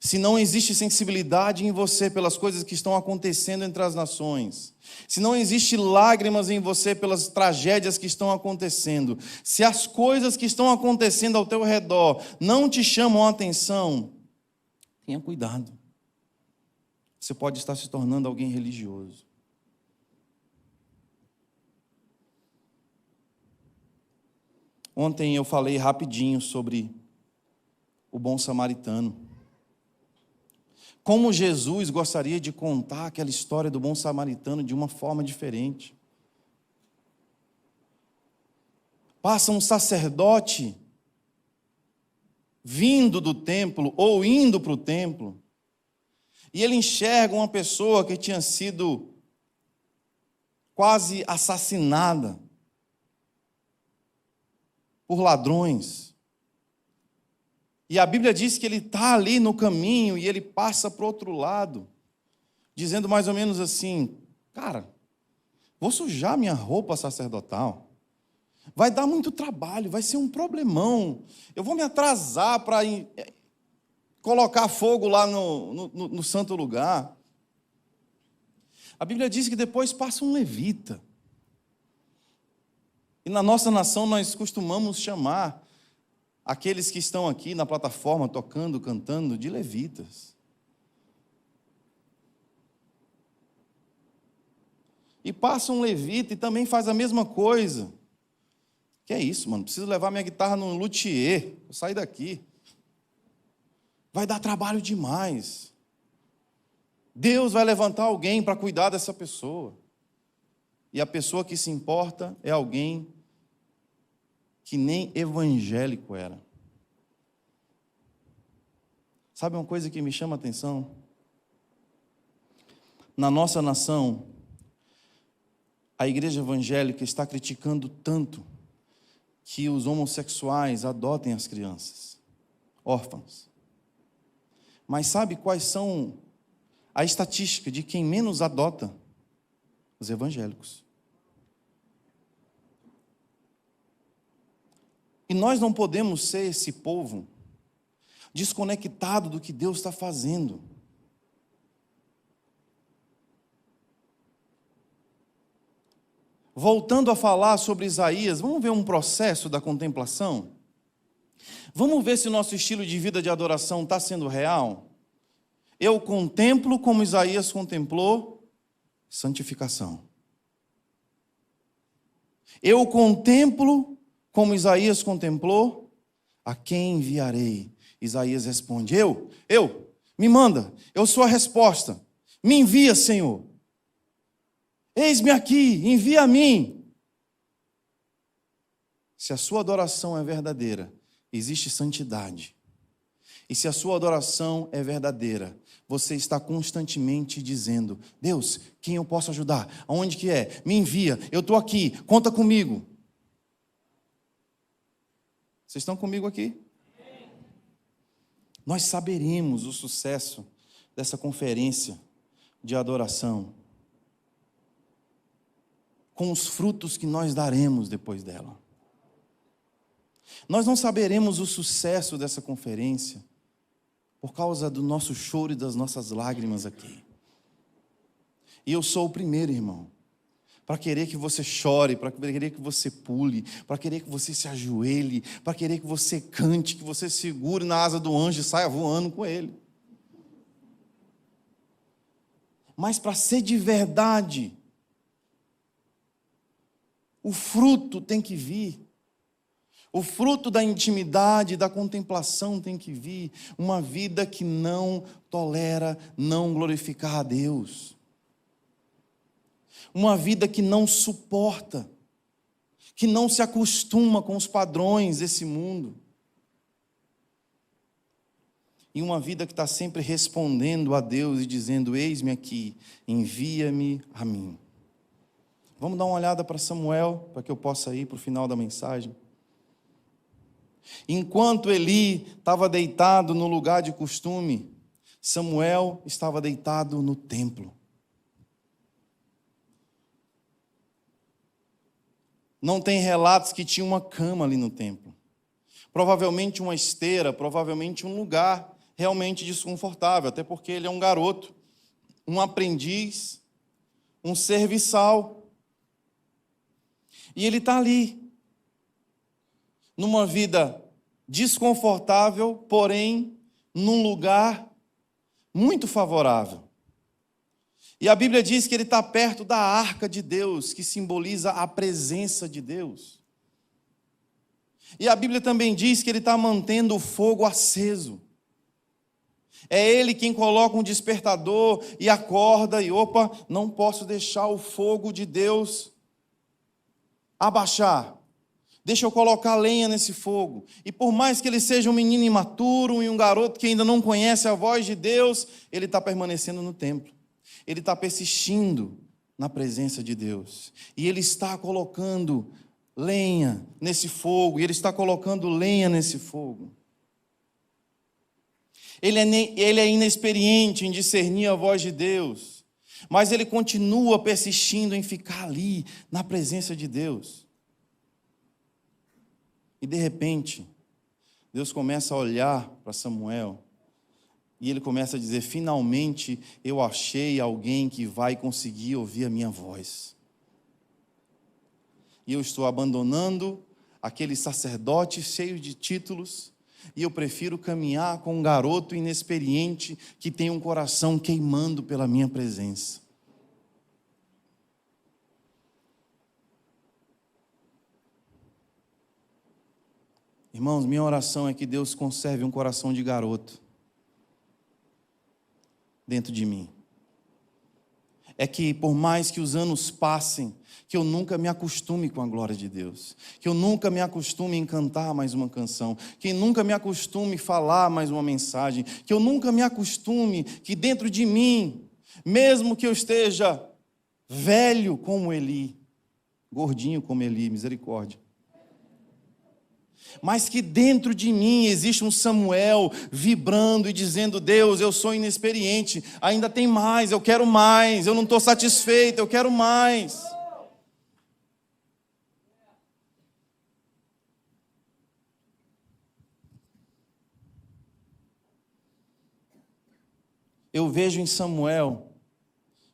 Se não existe sensibilidade em você pelas coisas que estão acontecendo entre as nações, se não existe lágrimas em você pelas tragédias que estão acontecendo, se as coisas que estão acontecendo ao teu redor não te chamam a atenção, tenha cuidado. Você pode estar se tornando alguém religioso. Ontem eu falei rapidinho sobre o bom samaritano. Como Jesus gostaria de contar aquela história do bom samaritano de uma forma diferente. Passa um sacerdote vindo do templo ou indo para o templo, e ele enxerga uma pessoa que tinha sido quase assassinada por ladrões. E a Bíblia diz que ele está ali no caminho e ele passa para o outro lado, dizendo mais ou menos assim: cara, vou sujar minha roupa sacerdotal, vai dar muito trabalho, vai ser um problemão, eu vou me atrasar para colocar fogo lá no santo lugar. A Bíblia diz que depois passa um levita. E na nossa nação nós costumamos chamar aqueles que estão aqui na plataforma tocando, cantando, de levitas. E passa um levita e também faz a mesma coisa. Que é isso, mano? Preciso levar minha guitarra no luthier. Vou sair daqui. Vai dar trabalho demais. Deus vai levantar alguém para cuidar dessa pessoa. E a pessoa que se importa é alguém que nem evangélico era. Sabe uma coisa que me chama a atenção? Na nossa nação, a igreja evangélica está criticando tanto que os homossexuais adotem as crianças, órfãos. Mas sabe quais são a estatística de quem menos adota? Os evangélicos. E nós não podemos ser esse povo desconectado do que Deus está fazendo. Voltando a falar sobre Isaías, vamos ver um processo da contemplação? Vamos ver se o nosso estilo de vida de adoração está sendo real? Eu contemplo como Isaías contemplou santificação. Eu contemplo como Isaías contemplou, a quem enviarei? Isaías responde: eu, me manda, eu sou a resposta, me envia, Senhor. Eis-me aqui, envia a mim. Se a sua adoração é verdadeira, existe santidade. E se a sua adoração é verdadeira, você está constantemente dizendo: Deus, quem eu posso ajudar? Aonde que é? Me envia, eu estou aqui, conta comigo. Vocês estão comigo aqui? Nós saberemos o sucesso dessa conferência de adoração com os frutos que nós daremos depois dela. Nós não saberemos o sucesso dessa conferência por causa do nosso choro e das nossas lágrimas aqui. E eu sou o primeiro, irmão, para querer que você chore, para querer que você pule, para querer que você se ajoelhe, para querer que você cante, que você segure na asa do anjo e saia voando com ele. Mas para ser de verdade, o fruto tem que vir. O fruto da intimidade, da contemplação tem que vir. Uma vida que não tolera não glorificar a Deus. Uma vida que não suporta, que não se acostuma com os padrões desse mundo. E uma vida que está sempre respondendo a Deus e dizendo: eis-me aqui, envia-me a mim. Vamos dar uma olhada para Samuel, para que eu possa ir para o final da mensagem. Enquanto Eli estava deitado no lugar de costume, Samuel estava deitado no templo. Não tem relatos que tinha uma cama ali no templo. Provavelmente uma esteira, provavelmente um lugar realmente desconfortável, até porque ele é um garoto, um aprendiz, um serviçal. E ele está ali, numa vida desconfortável, porém, num lugar muito favorável. E a Bíblia diz que ele está perto da arca de Deus, que simboliza a presença de Deus. E a Bíblia também diz que ele está mantendo o fogo aceso. É ele quem coloca um despertador e acorda e, opa, não posso deixar o fogo de Deus abaixar. Deixa eu colocar lenha nesse fogo. E por mais que ele seja um menino imaturo e um garoto que ainda não conhece a voz de Deus, ele está permanecendo no templo. Ele está persistindo na presença de Deus. E ele está colocando lenha nesse fogo. E ele está colocando lenha nesse fogo. Ele é inexperiente em discernir a voz de Deus, mas ele continua persistindo em ficar ali, na presença de Deus. E de repente, Deus começa a olhar para Samuel, e ele começa a dizer: finalmente eu achei alguém que vai conseguir ouvir a minha voz. E eu estou abandonando aquele sacerdote cheio de títulos, e eu prefiro caminhar com um garoto inexperiente que tem um coração queimando pela minha presença. Irmãos, minha oração é que Deus conserve um coração de garoto dentro de mim. É que por mais que os anos passem, que eu nunca me acostume com a glória de Deus, que eu nunca me acostume em cantar mais uma canção, que eu nunca me acostume em falar mais uma mensagem, que eu nunca me acostume que dentro de mim, mesmo que eu esteja velho como Eli, gordinho como Eli, misericórdia, mas que dentro de mim existe um Samuel vibrando e dizendo: Deus, eu sou inexperiente, ainda tem mais, eu quero mais, eu não estou satisfeito, eu quero mais. Eu vejo em Samuel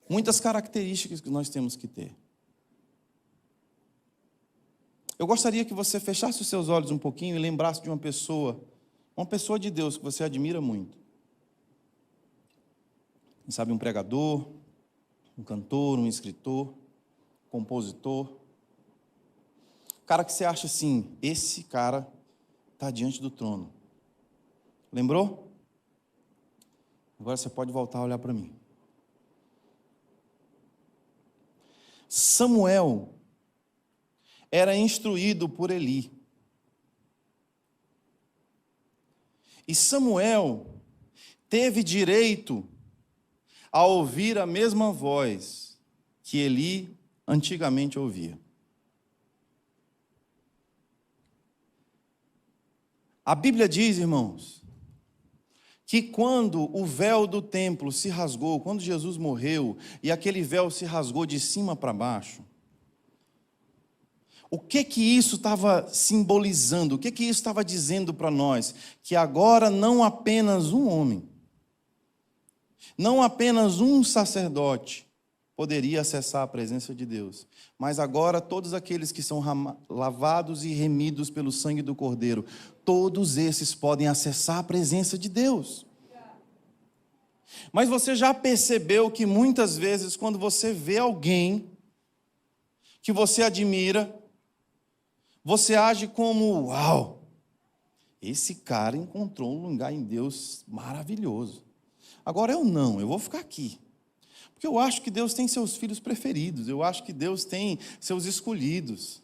muitas características que nós temos que ter. Eu gostaria que você fechasse os seus olhos um pouquinho e lembrasse de uma pessoa de Deus que você admira muito. Quem sabe um pregador, um cantor, um escritor, compositor. Cara que você acha assim: esse cara está diante do trono. Lembrou? Agora você pode voltar a olhar para mim. Samuel era instruído por Eli. E Samuel teve direito a ouvir a mesma voz que Eli antigamente ouvia. A Bíblia diz, irmãos, que quando o véu do templo se rasgou, quando Jesus morreu, e aquele véu se rasgou de cima para baixo, o que isso estava simbolizando? O que isso estava dizendo para nós? Que agora não apenas um homem, não apenas um sacerdote poderia acessar a presença de Deus, mas agora todos aqueles que são lavados e remidos pelo sangue do Cordeiro, todos esses podem acessar a presença de Deus. Mas você já percebeu que muitas vezes quando você vê alguém que você admira, você age como: uau, esse cara encontrou um lugar em Deus maravilhoso. Agora eu vou ficar aqui. Porque eu acho que Deus tem seus filhos preferidos, eu acho que Deus tem seus escolhidos.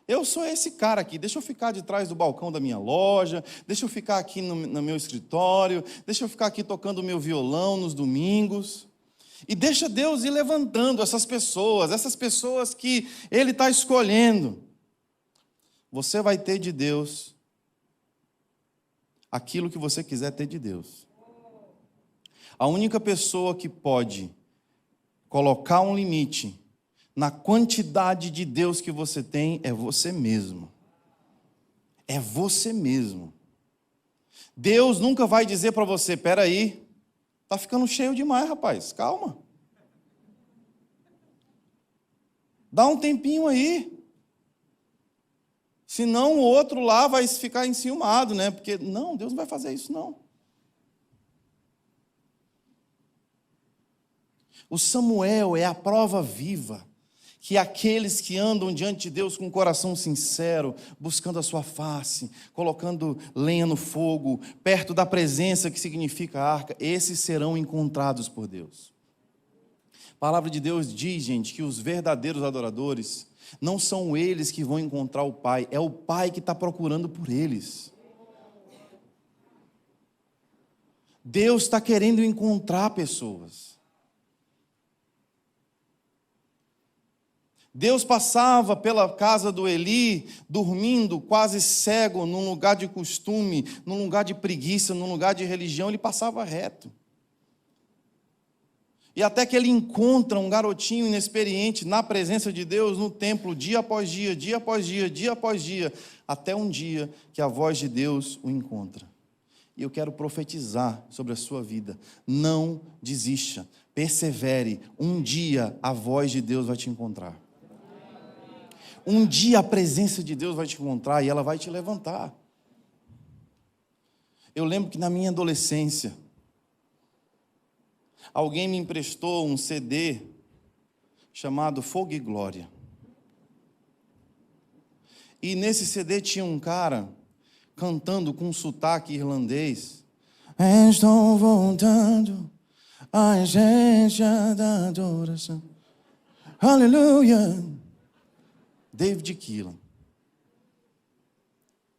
Eu sou esse cara aqui, deixa eu ficar de trás do balcão da minha loja, deixa eu ficar aqui no meu escritório, deixa eu ficar aqui tocando o meu violão nos domingos. E deixa Deus ir levantando essas pessoas que Ele está escolhendo. Você vai ter de Deus aquilo que você quiser ter de Deus. A única pessoa que pode colocar um limite na quantidade de Deus que você tem é você mesmo. É você mesmo. Deus nunca vai dizer para você: espera aí, está ficando cheio demais, rapaz, calma. Dá um tempinho aí. Senão o outro lá vai ficar enciumado, né? Porque, não, Deus não vai fazer isso, não. O Samuel é a prova viva que aqueles que andam diante de Deus com um coração sincero, buscando a sua face, colocando lenha no fogo, perto da presença que significa a arca, esses serão encontrados por Deus. A palavra de Deus diz, gente, que os verdadeiros adoradores não são eles que vão encontrar o Pai, é o Pai que está procurando por eles. Deus está querendo encontrar pessoas. Deus passava pela casa do Eli, dormindo, quase cego, num lugar de costume, num lugar de preguiça, num lugar de religião, ele passava reto. E até que ele encontra um garotinho inexperiente na presença de Deus, no templo, dia após dia, dia após dia, dia após dia, até um dia que a voz de Deus o encontra. E eu quero profetizar sobre a sua vida. Não desista, persevere. Um dia a voz de Deus vai te encontrar. Um dia a presença de Deus vai te encontrar e ela vai te levantar. Eu lembro que na minha adolescência, alguém me emprestou um CD chamado Fogo e Glória. E nesse CD tinha um cara cantando com um sotaque irlandês. Estou voltando à essência da adoração. Aleluia. David Keelan.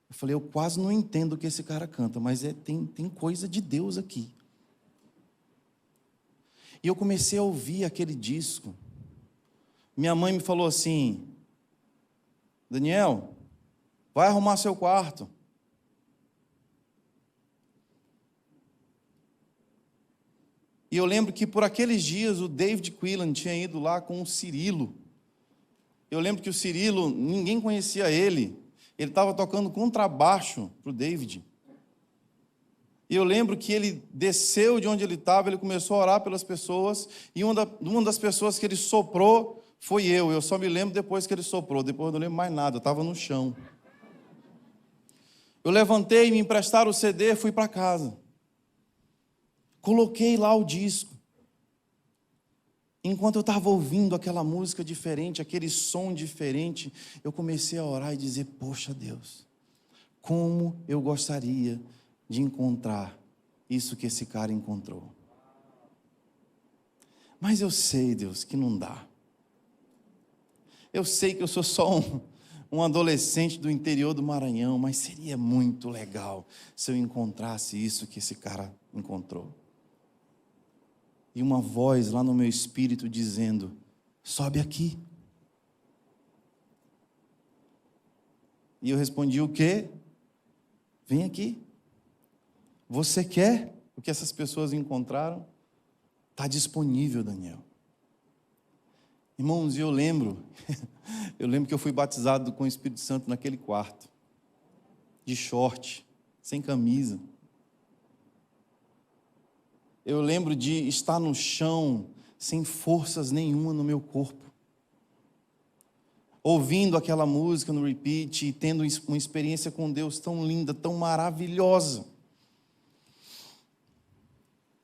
Eu falei, eu quase não entendo o que esse cara canta, mas tem coisa de Deus aqui. E eu comecei a ouvir aquele disco. Minha mãe me falou assim, Daniel, vai arrumar seu quarto. E eu lembro que por aqueles dias o David Keelan tinha ido lá com o Cirilo. Eu lembro que o Cirilo, ninguém conhecia ele. Ele estava tocando contrabaixo para o David. E eu lembro que ele desceu de onde ele estava, ele começou a orar pelas pessoas, e uma das pessoas que ele soprou foi eu. Eu só me lembro depois que ele soprou, depois eu não lembro mais nada, eu estava no chão. Eu levantei, me emprestaram o CD, fui para casa. Coloquei lá o disco. Enquanto eu estava ouvindo aquela música diferente, aquele som diferente, eu comecei a orar e dizer, poxa Deus, como eu gostaria de encontrar isso que esse cara encontrou. Mas eu sei, Deus, que não dá. Eu sei que eu sou só um adolescente do interior do Maranhão, mas seria muito legal se eu encontrasse isso que esse cara encontrou. E uma voz lá no meu espírito dizendo, sobe aqui. E eu respondi, o quê? Vem aqui. Você quer o que essas pessoas encontraram? Está disponível, Daniel. Irmãos, eu lembro que eu fui batizado com o Espírito Santo naquele quarto, de short, sem camisa. Eu lembro de estar no chão, sem forças nenhuma no meu corpo, ouvindo aquela música no repeat e tendo uma experiência com Deus tão linda, tão maravilhosa.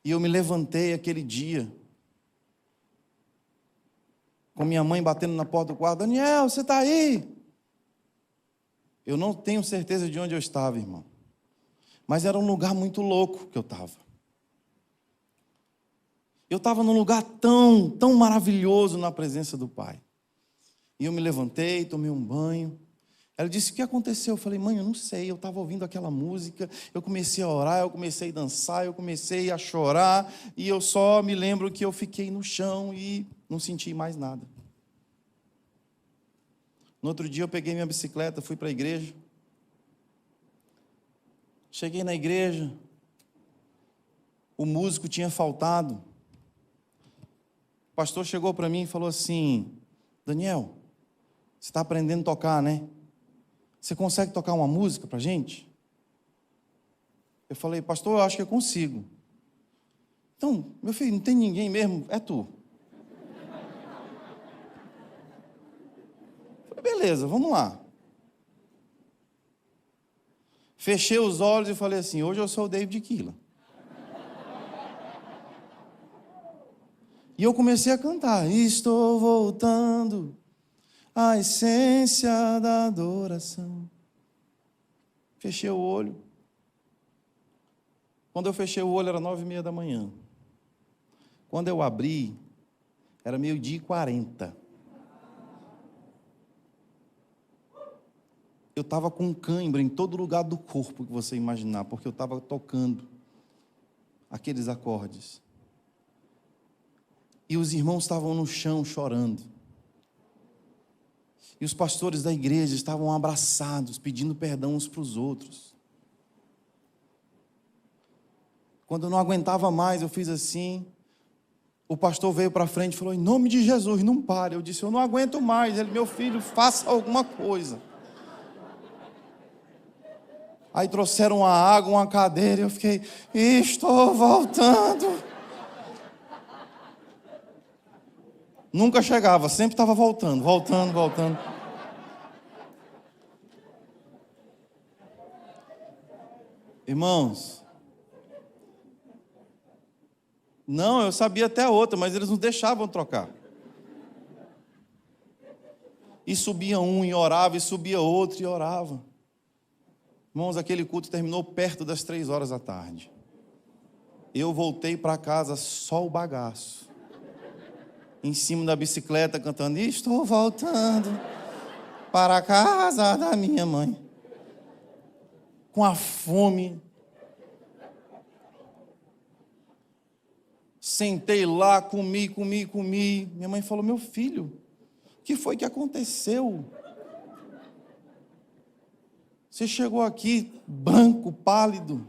E eu me levantei aquele dia, com minha mãe batendo na porta do quarto, Daniel, você está aí? Eu não tenho certeza de onde eu estava, irmão, mas era um lugar muito louco que eu estava. Eu estava num lugar tão maravilhoso na presença do Pai. E eu me levantei, tomei um banho. Ela disse, o que aconteceu? Eu falei, mãe, eu não sei, eu estava ouvindo aquela música, eu comecei a orar, eu comecei a dançar, eu comecei a chorar, e eu só me lembro que eu fiquei no chão e não senti mais nada. No outro dia eu peguei minha bicicleta, fui para a igreja. Cheguei na igreja, o músico tinha faltado. O pastor chegou para mim e falou assim, Daniel, você está aprendendo a tocar, né? Você consegue tocar uma música para a gente? Eu falei, pastor, eu acho que eu consigo. Então, meu filho, não tem ninguém mesmo, é tu. Eu falei, beleza, vamos lá. Fechei os olhos e falei assim, hoje eu sou o David Keelan. E eu comecei a cantar, estou voltando a essência da adoração. Fechei o olho. Quando eu fechei o olho era 9h30 da manhã. Quando eu abri, era 12h40. Eu estava com cãibra em todo lugar do corpo que você imaginar, porque eu estava tocando aqueles acordes. E os irmãos estavam no chão chorando. E os pastores da igreja estavam abraçados, pedindo perdão uns para os outros. Quando eu não aguentava mais, eu fiz assim. O pastor veio para frente e falou: em nome de Jesus, não pare. Eu disse: eu não aguento mais. Ele: meu filho, faça alguma coisa. Aí trouxeram uma água, uma cadeira, e eu fiquei: estou voltando. Nunca chegava, sempre estava voltando. Irmãos, não, eu sabia até outra, mas eles não deixavam trocar. E subia um e orava, e subia outro e orava. Irmãos, aquele culto terminou perto das 3h da tarde. Eu voltei para casa só o bagaço. Em cima da bicicleta, cantando: estou voltando para a casa da minha mãe. Com a fome. Sentei lá, comi. Minha mãe falou: meu filho, o que foi que aconteceu? Você chegou aqui branco, pálido,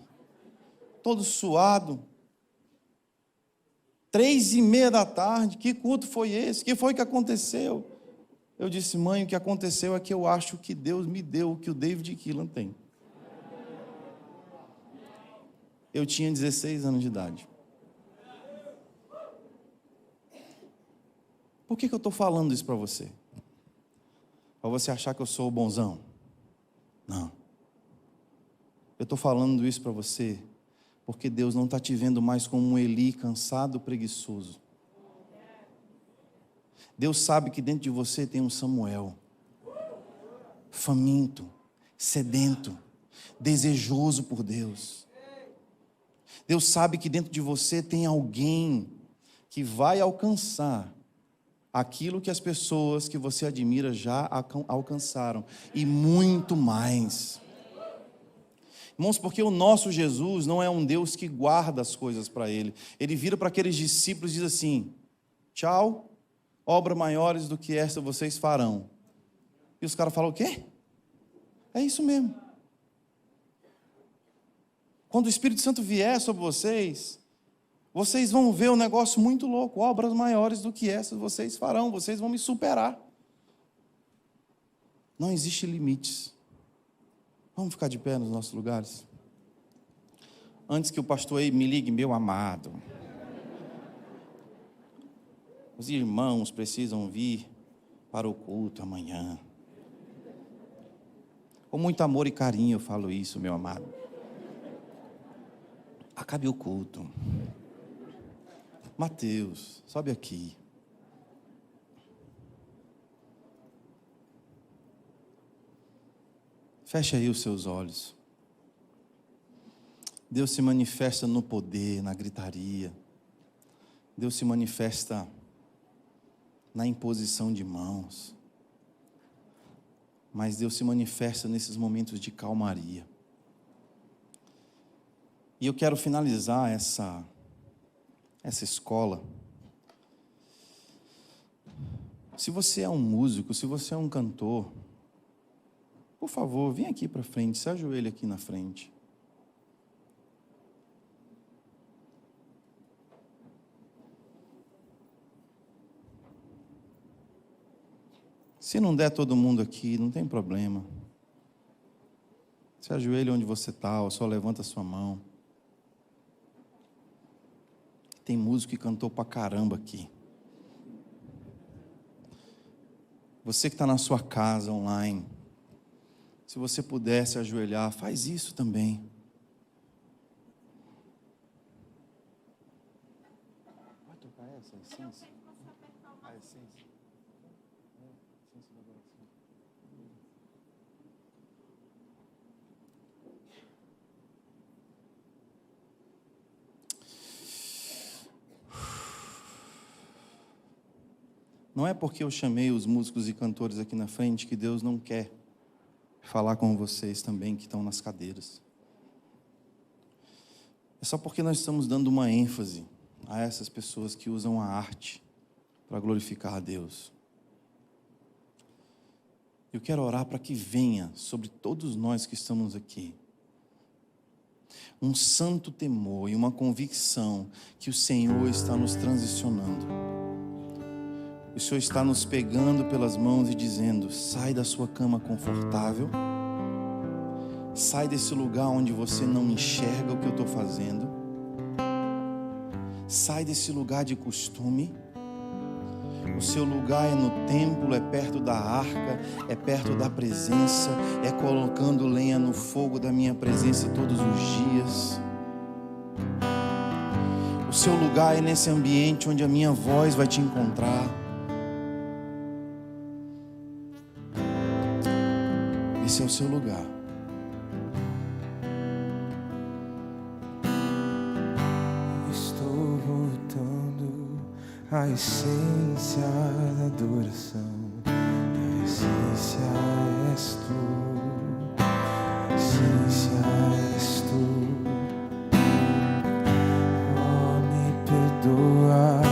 todo suado. 3h30 da tarde, que culto foi esse? O que foi que aconteceu? Eu disse: mãe, o que aconteceu é que eu acho que Deus me deu o que o David Keelan tem. Eu tinha 16 anos de idade. Por que eu estou falando isso para você? Para você achar que eu sou o bonzão? Não. Eu estou falando isso para você porque Deus não está te vendo mais como um Eli cansado, preguiçoso. Deus sabe que dentro de você tem um Samuel, faminto, sedento, desejoso por Deus. Deus sabe que dentro de você tem alguém que vai alcançar aquilo que as pessoas que você admira já alcançaram, e muito mais. Irmãos, porque o nosso Jesus não é um Deus que guarda as coisas para Ele. Ele vira para aqueles discípulos e diz assim: tchau, obras maiores do que essa vocês farão. E os caras falam: o quê? É isso mesmo. Quando o Espírito Santo vier sobre vocês, vocês vão ver um negócio muito louco. Obras maiores do que essas vocês farão. Vocês vão me superar. Não existe limites. Vamos ficar de pé nos nossos lugares? Antes que o pastor aí me ligue: meu amado, os irmãos precisam vir para o culto amanhã. Com muito amor e carinho eu falo isso, meu amado. Acabe o culto. Mateus, sobe aqui. Feche aí os seus olhos. Deus se manifesta no poder, na gritaria. Deus se manifesta na imposição de mãos. Mas Deus se manifesta nesses momentos de calmaria. E eu quero finalizar essa escola. Se você é um músico, se você é um cantor, por favor, vem aqui para frente, se ajoelhe aqui na frente. Se não der todo mundo aqui, não tem problema. Se ajoelhe onde você está, ou só levanta a sua mão. Tem músico que cantou pra caramba aqui. Você que está na sua casa, online, se você pudesse ajoelhar, faz isso também. Vai tocar essa essência? A essência? A essência da adoração. Não é porque eu chamei os músicos e cantores aqui na frente que Deus não quer falar com vocês também que estão nas cadeiras. É só porque nós estamos dando uma ênfase a essas pessoas que usam a arte para glorificar a Deus. Eu quero orar para que venha sobre todos nós que estamos aqui um santo temor e uma convicção que o Senhor está nos transicionando. O Senhor está nos pegando pelas mãos e dizendo: sai da sua cama confortável, sai desse lugar onde você não enxerga o que eu estou fazendo, sai desse lugar de costume. O seu lugar é no templo, é perto da arca, é perto da presença, é colocando lenha no fogo da minha presença todos os dias. O seu lugar é nesse ambiente onde a minha voz vai te encontrar. Esse é o seu lugar.
Estou voltando à essência da adoração. A essência és tu, a essência és tu. Oh, me perdoa.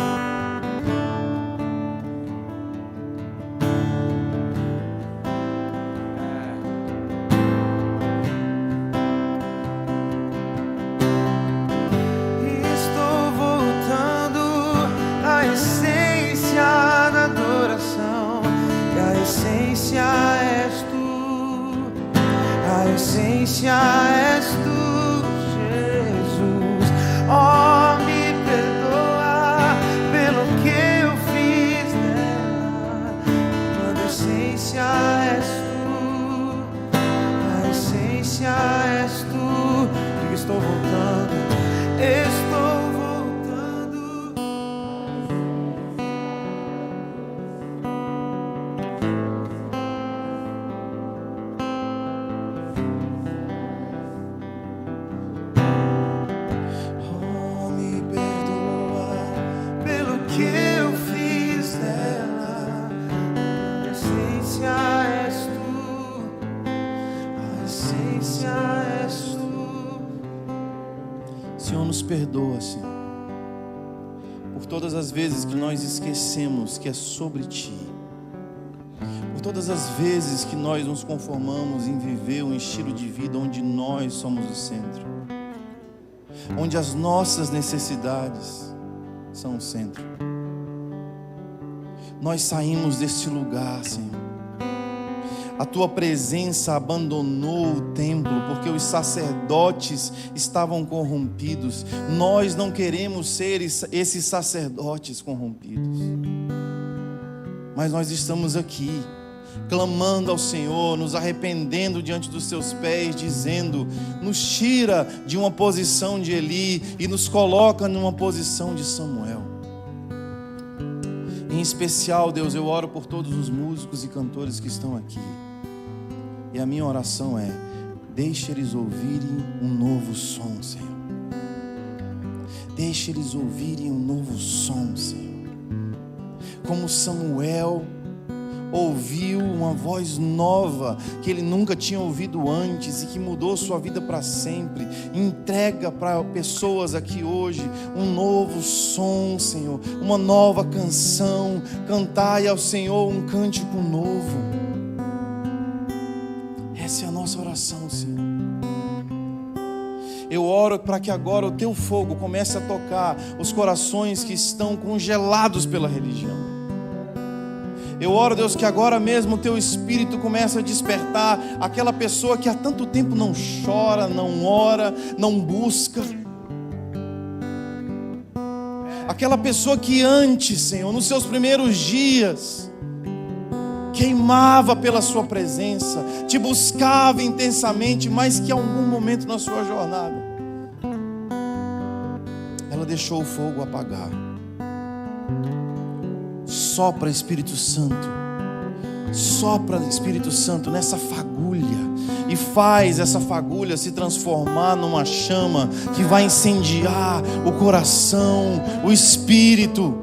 Estou voltando à essência da adoração. E a essência és tu, a essência és tu, Jesus. Oh, me perdoa pelo que eu fiz nela. Toda a essência és tu, a essência és tu. Diga: estou voltando, estou voltando. Oh, me perdoa pelo que eu fiz dela. A essência és tu, a essência és tu.
Senhor, nos perdoa, Senhor, por todas as vezes que nós esquecemos que é sobre Ti, por todas as vezes que nós nos conformamos em viver um estilo de vida onde nós somos o centro, onde as nossas necessidades são o centro. Nós saímos deste lugar, Senhor. A Tua presença abandonou o templo porque os sacerdotes estavam corrompidos. Nós não queremos ser esses sacerdotes corrompidos, mas nós estamos aqui clamando ao Senhor, nos arrependendo diante dos Teus pés, dizendo: nos tira de uma posição de Eli e nos coloca numa posição de Samuel. Em especial, Deus, eu oro por todos os músicos e cantores que estão aqui. E a minha oração é: deixe eles ouvirem um novo som, Senhor. Deixe eles ouvirem um novo som, Senhor. Como Samuel ouviu uma voz nova que ele nunca tinha ouvido antes e que mudou sua vida para sempre. Entrega para pessoas aqui hoje um novo som, Senhor, uma nova canção. Cantai ao Senhor um cântico novo. Essa é a nossa oração, Senhor. Eu oro para que agora o Teu fogo comece a tocar os corações que estão congelados pela religião. Eu oro, Deus, que agora mesmo o Teu Espírito comece a despertar aquela pessoa que há tanto tempo não chora, não ora, não busca. Aquela pessoa que antes, Senhor, nos seus primeiros dias, queimava pela Sua presença, Te buscava intensamente, mas que em algum momento na sua jornada ela deixou o fogo apagar. Sopra, Espírito Santo, sopra, Espírito Santo, nessa fagulha e faz essa fagulha se transformar numa chama que vai incendiar o coração, o espírito.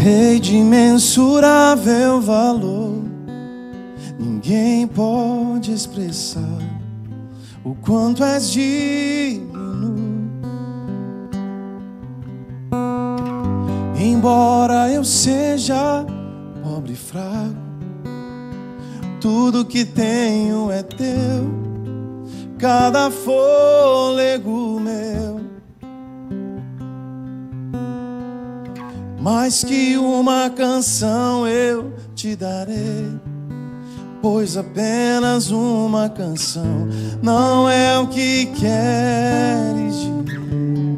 Rei de imensurável valor, ninguém pode expressar o quanto és digno. Embora eu seja pobre e fraco, tudo que tenho é teu, cada fôlego meu. Mais que uma canção eu te darei, pois apenas uma canção não é o que queres de mim.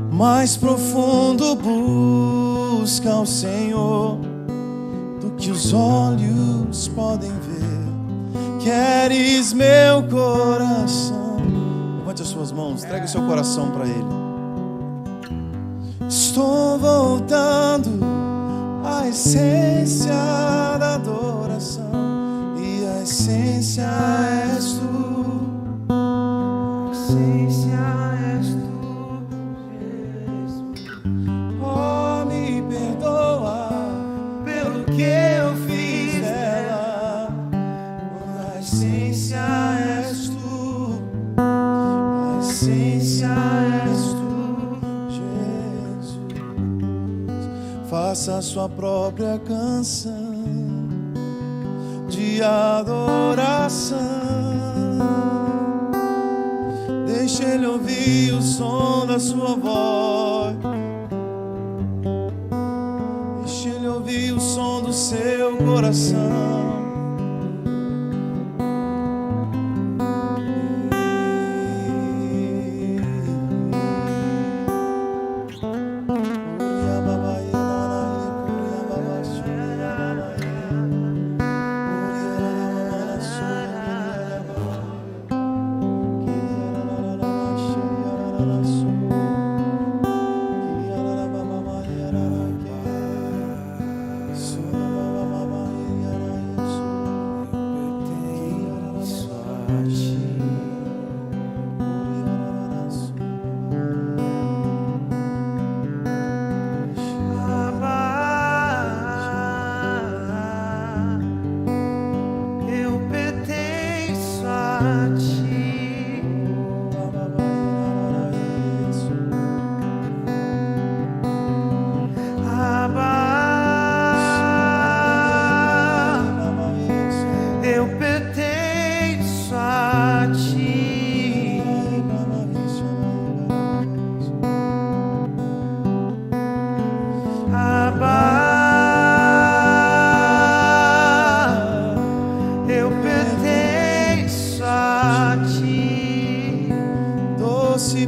Mais profundo busca o Senhor do que os olhos podem ver. Queres meu coração? Levante as suas mãos, entregue o seu coração para Ele. Estou voltando à essência da adoração, e a essência és tu. A essência és tu, Jesus. Oh, me perdoa pelo que eu fiz dela. A essência és tu. A essência és tu. Faça a sua própria canção de adoração. Deixe Ele ouvir o som da sua voz. Deixe Ele ouvir o som do seu coração.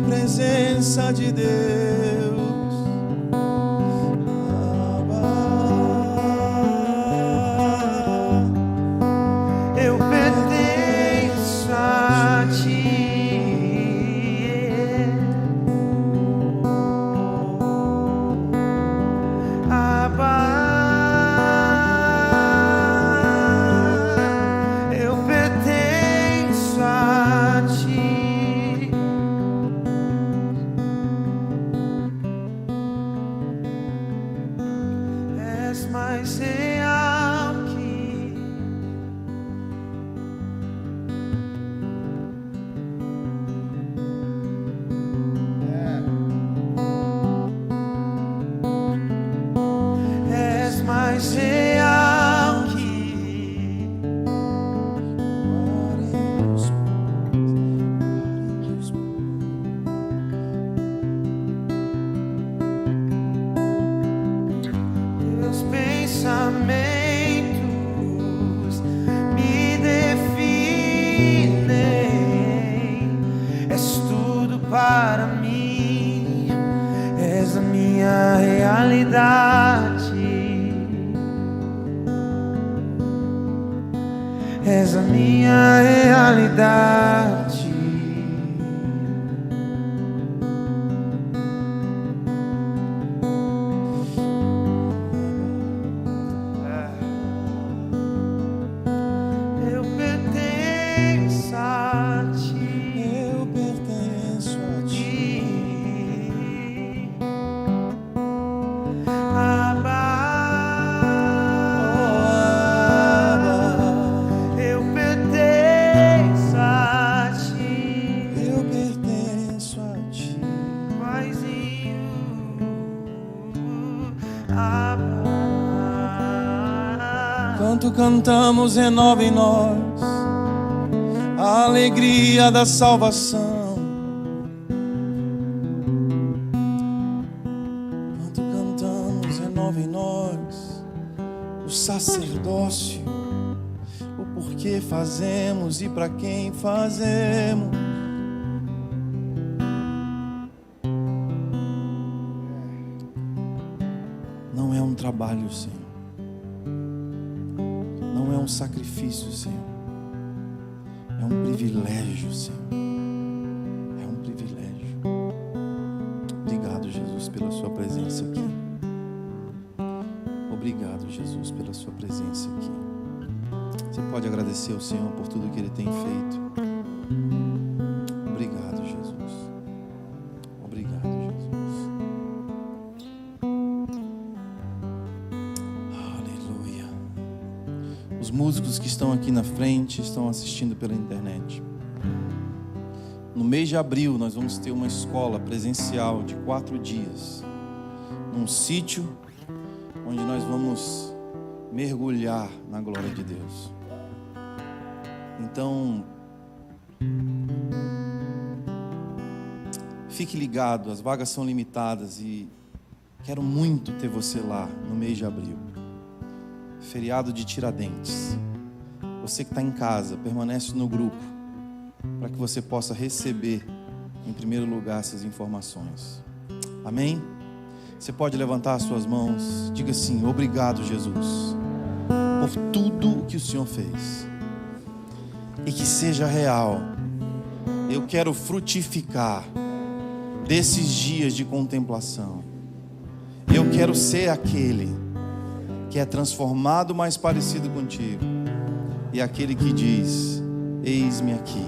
Presença de Deus, eu pertenço a ti. Abba, eu pertenço a ti. Mais real que és mais real que teus pensamentos me definem. És tudo para mim, és a minha realidade, és a minha realidade. cantamos, renova em nós a alegria da salvação. Enquanto cantamos, renova em nós o sacerdócio, o porquê fazemos e para quem fazemos. Não é um trabalho, Senhor. Não é um sacrifício, Senhor. É um privilégio, Senhor. É um privilégio. Obrigado, Jesus, pela sua presença aqui. Obrigado, Jesus, pela sua presença aqui. Você pode agradecer ao Senhor por tudo que Ele tem feito. Obrigado, Jesus. Obrigado, Jesus. Aleluia. Os músicos que estão aqui na frente estão assistindo pela internet. No mês de abril nós vamos ter uma escola presencial de 4 dias, num sítio onde nós vamos mergulhar na glória de Deus. Então, fique ligado, as vagas são limitadas e quero muito ter você lá no mês de abril. Feriado de Tiradentes. Você que está em casa, permanece no grupo para que você possa receber em primeiro lugar essas informações. Amém? Você pode levantar as suas mãos, diga assim: obrigado, Jesus, por tudo que o Senhor fez, e que seja real. Eu quero frutificar desses dias de contemplação. Eu quero ser aquele que é transformado mais parecido contigo, e aquele que diz: eis-me aqui.